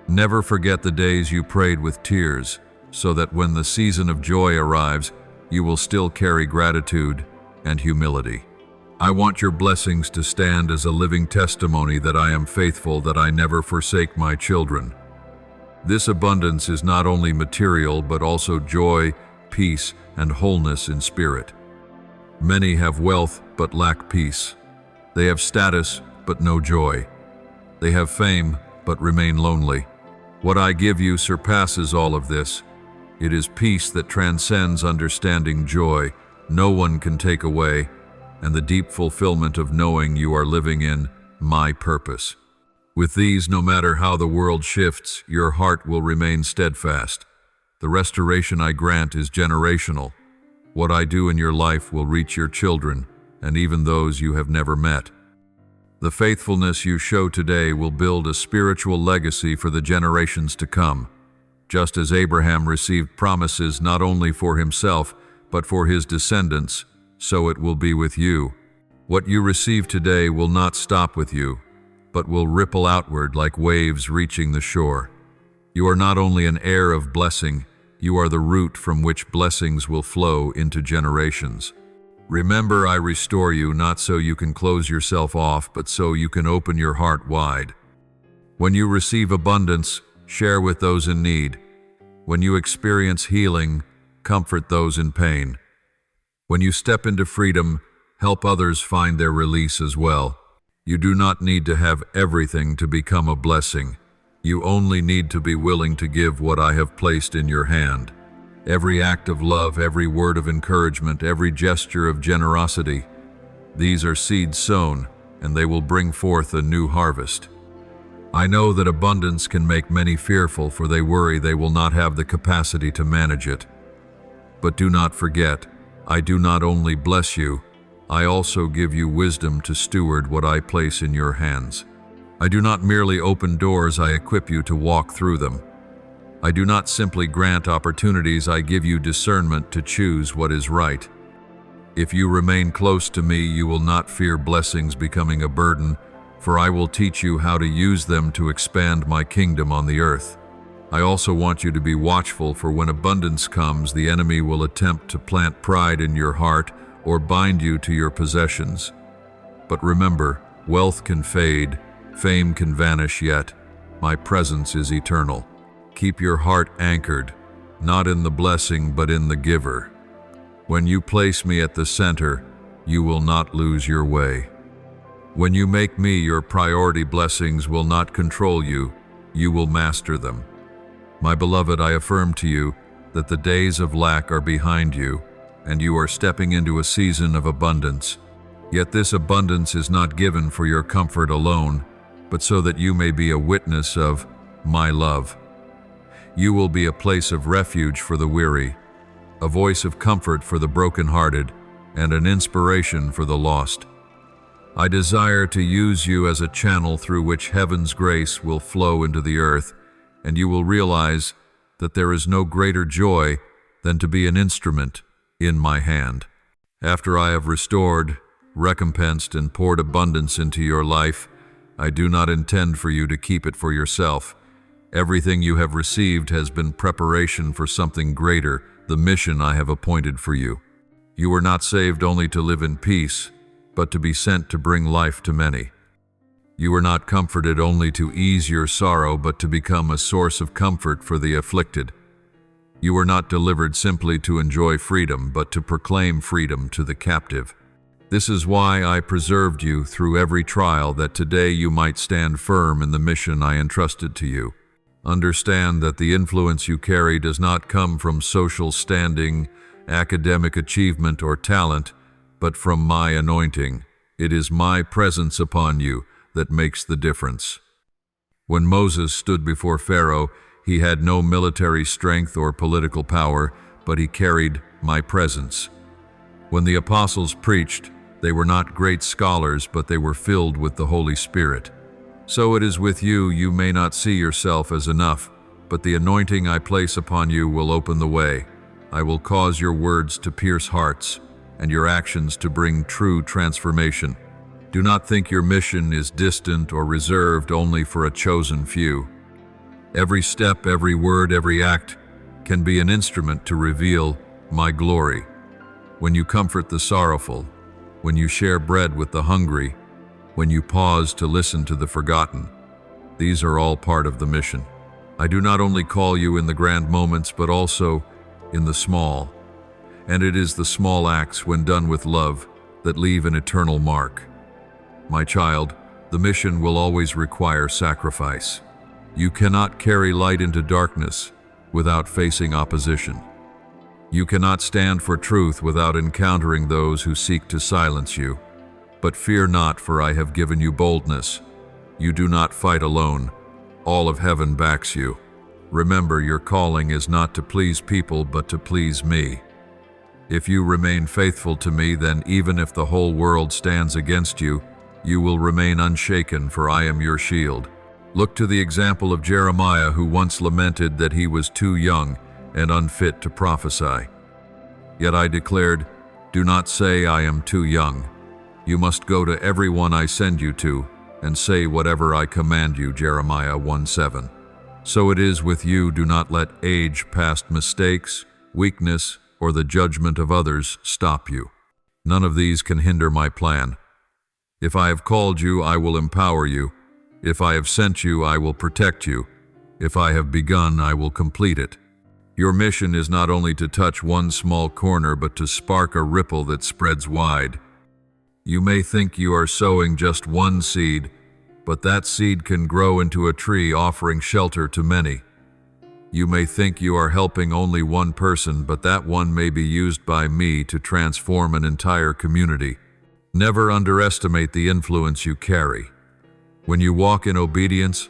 Never forget the days you prayed with tears, so that when the season of joy arrives, you will still carry gratitude and humility. I want your blessings to stand as a living testimony that I am faithful, that I never forsake my children. This abundance is not only material, but also joy, peace, and wholeness in spirit. Many have wealth but lack peace. They have status but no joy. They have fame but remain lonely. What I give you surpasses all of this. It is peace that transcends understanding, joy no one can take away, and the deep fulfillment of knowing you are living in my purpose. With these, no matter how the world shifts, your heart will remain steadfast. The restoration I grant is generational. What I do in your life will reach your children, and even those you have never met. The faithfulness you show today will build a spiritual legacy for the generations to come. Just as Abraham received promises not only for himself, but for his descendants, so it will be with you. What you receive today will not stop with you, but will ripple outward like waves reaching the shore. You are not only an heir of blessing, you are the root from which blessings will flow into generations. Remember, I restore you not so you can close yourself off, but so you can open your heart wide. When you receive abundance, share with those in need. When you experience healing, comfort those in pain. When you step into freedom, help others find their release as well. You do not need to have everything to become a blessing. You only need to be willing to give what I have placed in your hand. Every act of love, every word of encouragement, every gesture of generosity, these are seeds sown, and they will bring forth a new harvest. I know that abundance can make many fearful, for they worry they will not have the capacity to manage it. But do not forget, I do not only bless you, I also give you wisdom to steward what I place in your hands. I do not merely open doors, I equip you to walk through them. I do not simply grant opportunities, I give you discernment to choose what is right. If you remain close to me, you will not fear blessings becoming a burden, for I will teach you how to use them to expand my kingdom on the earth. I also want you to be watchful, for when abundance comes, the enemy will attempt to plant pride in your heart or bind you to your possessions. But remember, wealth can fade, fame can vanish, yet my presence is eternal. Keep your heart anchored, not in the blessing but in the giver. When you place me at the center, you will not lose your way. When you make me your priority, blessings will not control you, you will master them. My beloved, I affirm to you that the days of lack are behind you, and you are stepping into a season of abundance. Yet this abundance is not given for your comfort alone, but so that you may be a witness of my love. You will be a place of refuge for the weary, a voice of comfort for the brokenhearted, and an inspiration for the lost. I desire to use you as a channel through which heaven's grace will flow into the earth, and you will realize that there is no greater joy than to be an instrument in my hand. After I have restored, recompensed, and poured abundance into your life, I do not intend for you to keep it for yourself. Everything you have received has been preparation for something greater, the mission I have appointed for you. You were not saved only to live in peace, but to be sent to bring life to many. You were not comforted only to ease your sorrow, but to become a source of comfort for the afflicted. You were not delivered simply to enjoy freedom, but to proclaim freedom to the captive. This is why I preserved you through every trial, that today you might stand firm in the mission I entrusted to you. Understand that the influence you carry does not come from social standing, academic achievement, or talent, but from my anointing. It is my presence upon you that makes the difference. When Moses stood before Pharaoh, he had no military strength or political power, but he carried my presence. When the apostles preached, they were not great scholars, but they were filled with the Holy Spirit. So it is with you. You may not see yourself as enough, but the anointing I place upon you will open the way. I will cause your words to pierce hearts, and your actions to bring true transformation. Do not think your mission is distant or reserved only for a chosen few. Every step, every word, every act can be an instrument to reveal my glory. When you comfort the sorrowful, when you share bread with the hungry, when you pause to listen to the forgotten, these are all part of the mission. I do not only call you in the grand moments, but also in the small. And it is the small acts, when done with love, that leave an eternal mark. My child, the mission will always require sacrifice. You cannot carry light into darkness without facing opposition. You cannot stand for truth without encountering those who seek to silence you. But fear not, for I have given you boldness. You do not fight alone. All of heaven backs you. Remember, your calling is not to please people, but to please me. If you remain faithful to me, then even if the whole world stands against you, you will remain unshaken, for I am your shield. Look to the example of Jeremiah, who once lamented that he was too young and unfit to prophesy. Yet I declared, "Do not say I am too young. You must go to everyone I send you to and say whatever I command you," Jeremiah 1:7. So it is with you. Do not let age, past mistakes, weakness, or the judgment of others stop you. None of these can hinder my plan. If I have called you, I will empower you. If I have sent you, I will protect you. If I have begun, I will complete it. Your mission is not only to touch one small corner, but to spark a ripple that spreads wide. You may think you are sowing just one seed, but that seed can grow into a tree offering shelter to many. You may think you are helping only one person, but that one may be used by me to transform an entire community. Never underestimate the influence you carry. When you walk in obedience,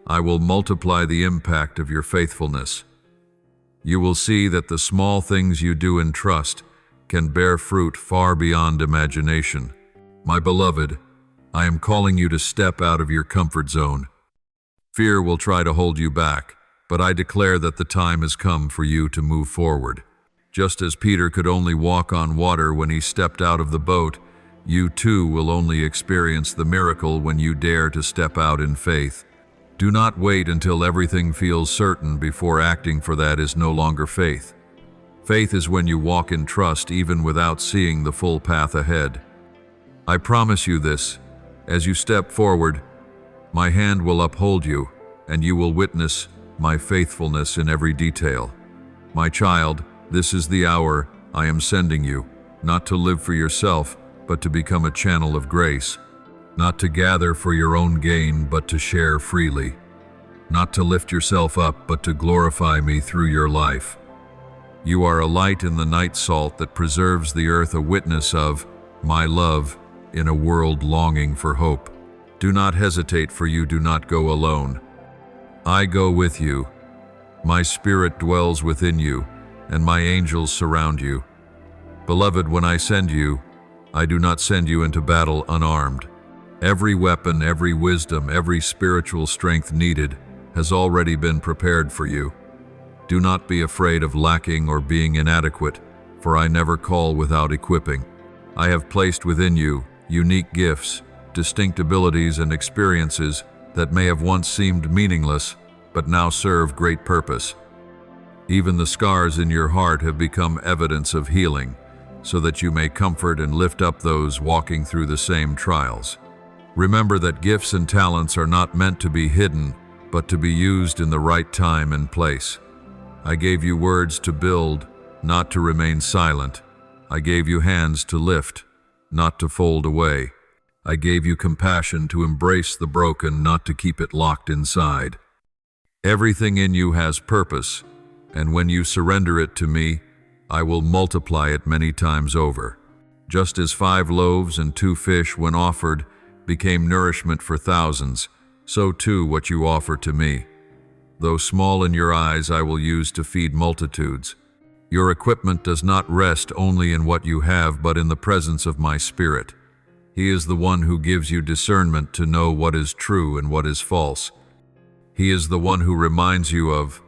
I will multiply the impact of your faithfulness. You will see that the small things you do in trust can bear fruit far beyond imagination. My beloved, I am calling you to step out of your comfort zone. Fear will try to hold you back, but I declare that the time has come for you to move forward. Just as Peter could only walk on water when he stepped out of the boat, you too will only experience the miracle when you dare to step out in faith. Do not wait until everything feels certain before acting, for that is no longer faith. Faith is when you walk in trust even without seeing the full path ahead. I promise you this, as you step forward, my hand will uphold you, and you will witness my faithfulness in every detail. My child, this is the hour I am sending you, not to live for yourself, but to become a channel of grace. Not to gather for your own gain, but to share freely. Not to lift yourself up, but to glorify me through your life. You are a light in the night, salt that preserves the earth, a witness of my love in a world longing for hope. Do not hesitate, for you do not go alone. I go with you. My spirit dwells within you, and my angels surround you. Beloved, when I send you, I do not send you into battle unarmed. Every weapon, every wisdom, every spiritual strength needed has already been prepared for you. Do not be afraid of lacking or being inadequate, for I never call without equipping. I have placed within you unique gifts, distinct abilities and experiences that may have once seemed meaningless, but now serve great purpose. Even the scars in your heart have become evidence of healing, so that you may comfort and lift up those walking through the same trials. Remember that gifts and talents are not meant to be hidden, but to be used in the right time and place. I gave you words to build, not to remain silent. I gave you hands to lift, not to fold away. I gave you compassion to embrace the broken, not to keep it locked inside. Everything in you has purpose, and when you surrender it to me, I will multiply it many times over. Just as 5 loaves and 2 fish, when offered, became nourishment for thousands, so too what you offer to me. Though small in your eyes, I will use to feed multitudes. Your equipment does not rest only in what you have, but in the presence of my Spirit. He is the one who gives you discernment to know what is true and what is false. He is the one who reminds you of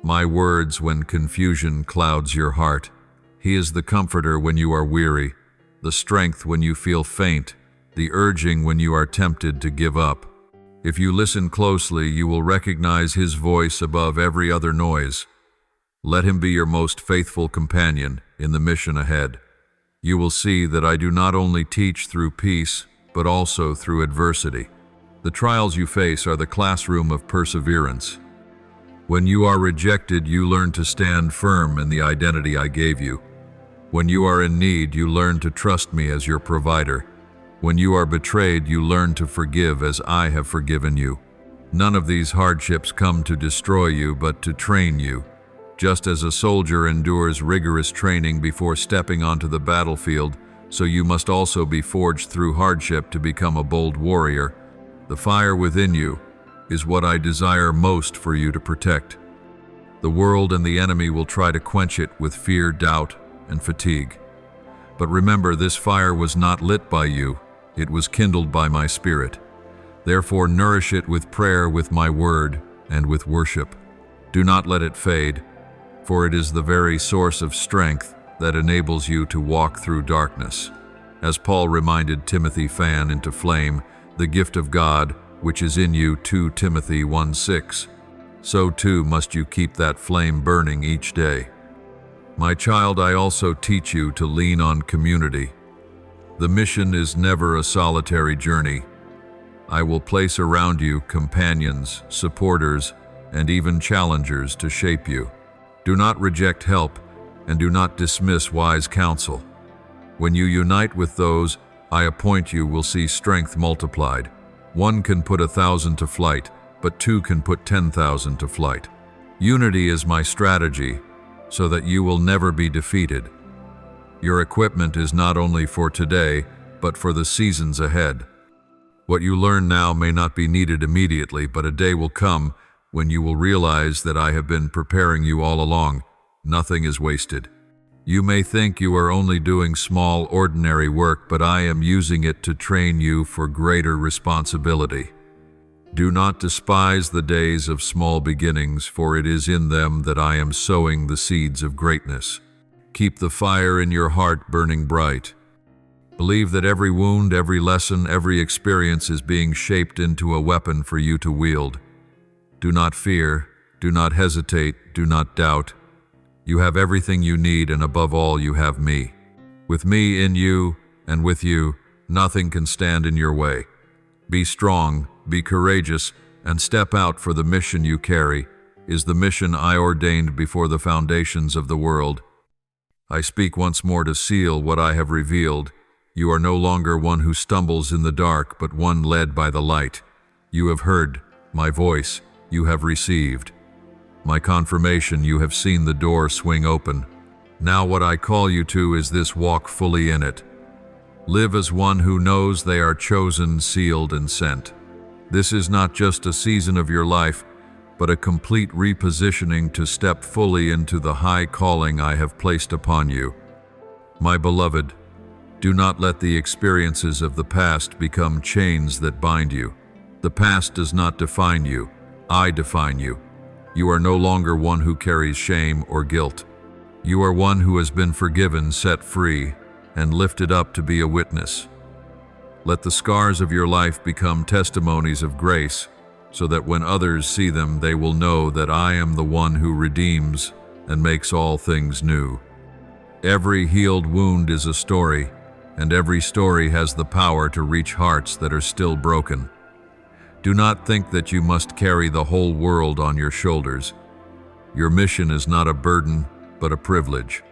my words when confusion clouds your heart. He is the comforter when you are weary, the strength when you feel faint, the urging when you are tempted to give up. If you listen closely, you will recognize his voice above every other noise. Let him be your most faithful companion in the mission ahead. You will see that I do not only teach through peace, but also through adversity. The trials you face are the classroom of perseverance. When you are rejected, you learn to stand firm in the identity I gave you. When you are in need, you learn to trust me as your provider. When you are betrayed, you learn to forgive as I have forgiven you. None of these hardships come to destroy you, but to train you. Just as a soldier endures rigorous training before stepping onto the battlefield, so you must also be forged through hardship to become a bold warrior. The fire within you is what I desire most for you to protect. The world and the enemy will try to quench it with fear, doubt, and fatigue. But remember, this fire was not lit by you. It was kindled by my Spirit. Therefore, nourish it with prayer, with my word, and with worship. Do not let it fade, for it is the very source of strength that enables you to walk through darkness. As Paul reminded Timothy, fan into flame the gift of God which is in you, 2 Timothy 1:6. So too must you keep that flame burning each day. My child, I also teach you to lean on community. The mission is never a solitary journey. I will place around you companions, supporters, and even challengers to shape you. Do not reject help, and do not dismiss wise counsel. When you unite with those I appoint, you will see strength multiplied. One can put 1,000 to flight, but two can put 10,000 to flight. Unity is my strategy, so that you will never be defeated. Your equipment is not only for today, but for the seasons ahead. What you learn now may not be needed immediately, but a day will come when you will realize that I have been preparing you all along. Nothing is wasted. You may think you are only doing small, ordinary work, but I am using it to train you for greater responsibility. Do not despise the days of small beginnings, for it is in them that I am sowing the seeds of greatness. Keep the fire in your heart burning bright. Believe that every wound, every lesson, every experience is being shaped into a weapon for you to wield. Do not fear, do not hesitate, do not doubt. You have everything you need, and above all, you have me. With me in you, and with you, nothing can stand in your way. Be strong, be courageous, and step out, for the mission you carry is the mission I ordained before the foundations of the world. I speak once more to seal what I have revealed. You are no longer one who stumbles in the dark, but one led by the light. You have heard my voice, you have received my confirmation, you have seen the door swing open. Now what I call you to is this: walk fully in it. Live as one who knows they are chosen, sealed, and sent. This is not just a season of your life, but a complete repositioning to step fully into the high calling I have placed upon you. My beloved, do not let the experiences of the past become chains that bind you. The past does not define you. I define you. You are no longer one who carries shame or guilt. You are one who has been forgiven, set free, and lifted up to be a witness. Let the scars of your life become testimonies of grace, so that when others see them, they will know that I am the one who redeems and makes all things new. Every healed wound is a story, and every story has the power to reach hearts that are still broken. Do not think that you must carry the whole world on your shoulders. Your mission is not a burden, but a privilege.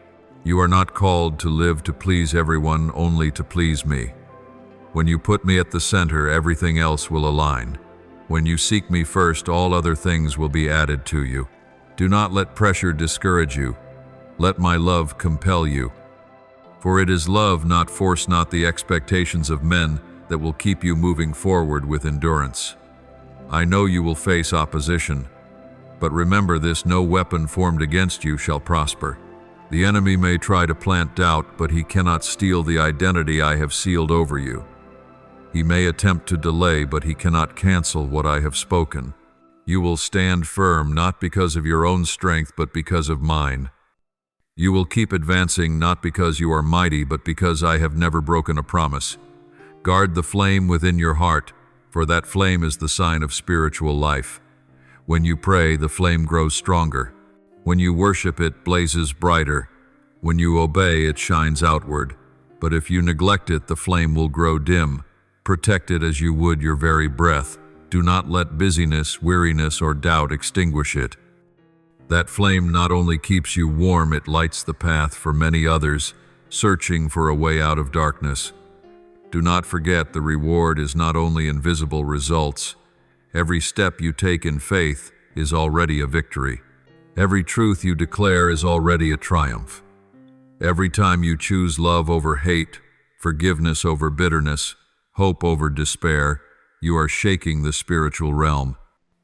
You are not called to live to please everyone, only to please me. When you put me at the center, everything else will align. When you seek me first, all other things will be added to you. Do not let pressure discourage you. Let my love compel you. For it is love, not force, not the expectations of men, that will keep you moving forward with endurance. I know you will face opposition, but remember this: no weapon formed against you shall prosper. The enemy may try to plant doubt, but he cannot steal the identity I have sealed over you. He may attempt to delay, but he cannot cancel what I have spoken. You will stand firm, not because of your own strength, but because of mine. You will keep advancing, not because you are mighty, but because I have never broken a promise. Guard the flame within your heart, for that flame is the sign of spiritual life. When you pray, the flame grows stronger. When you worship, it blazes brighter. When you obey, it shines outward. But if you neglect it, the flame will grow dim. Protect it as you would your very breath. Do not let busyness, weariness, or doubt extinguish it. That flame not only keeps you warm, it lights the path for many others, searching for a way out of darkness. Do not forget, the reward is not only in visible results. Every step you take in faith is already a victory. Every truth you declare is already a triumph. Every time you choose love over hate, forgiveness over bitterness, hope over despair, you are shaking the spiritual realm.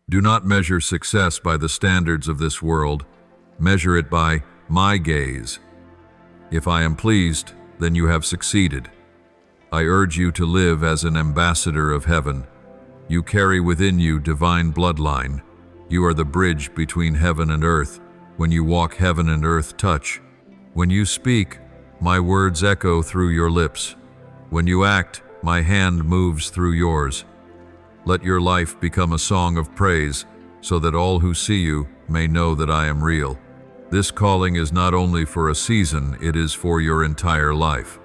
Do not measure success by the standards of this world. Measure it by my gaze. If I am pleased, then you have succeeded. I urge you to live as an ambassador of heaven. You carry within you divine bloodline. You are the bridge between heaven and earth. When you walk, heaven and earth touch. When you speak, my words echo through your lips. When you act, my hand moves through yours. Let your life become a song of praise, so that all who see you may know that I am real. This calling is not only for a season, it is for your entire life.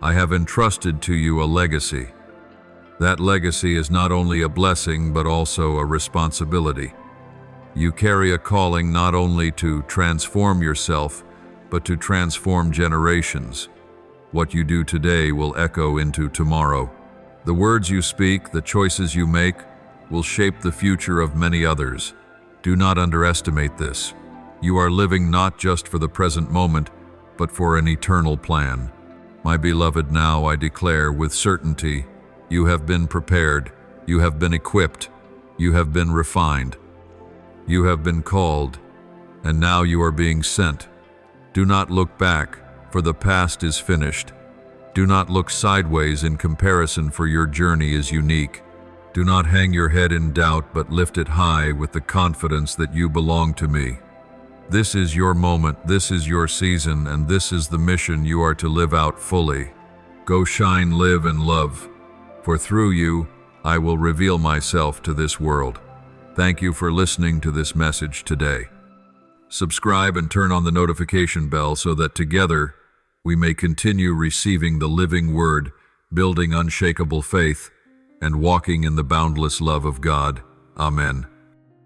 I have entrusted to you a legacy. That legacy is not only a blessing but also a responsibility. You carry a calling not only to transform yourself, but to transform generations. What you do today will echo into tomorrow. The words you speak, the choices you make, will shape the future of many others. Do not underestimate this. You are living not just for the present moment, but for an eternal plan. My beloved, now I declare with certainty, you have been prepared, you have been equipped, you have been refined. You have been called, and now you are being sent. Do not look back, for the past is finished. Do not look sideways in comparison, for your journey is unique. Do not hang your head in doubt, but lift it high with the confidence that you belong to me. This is your moment, this is your season, and this is the mission you are to live out fully. Go shine, live, and love, for through you, I will reveal myself to this world. Thank you for listening to this message today. Subscribe and turn on the notification bell so that together we may continue receiving the living word, building unshakable faith, and walking in the boundless love of God. Amen.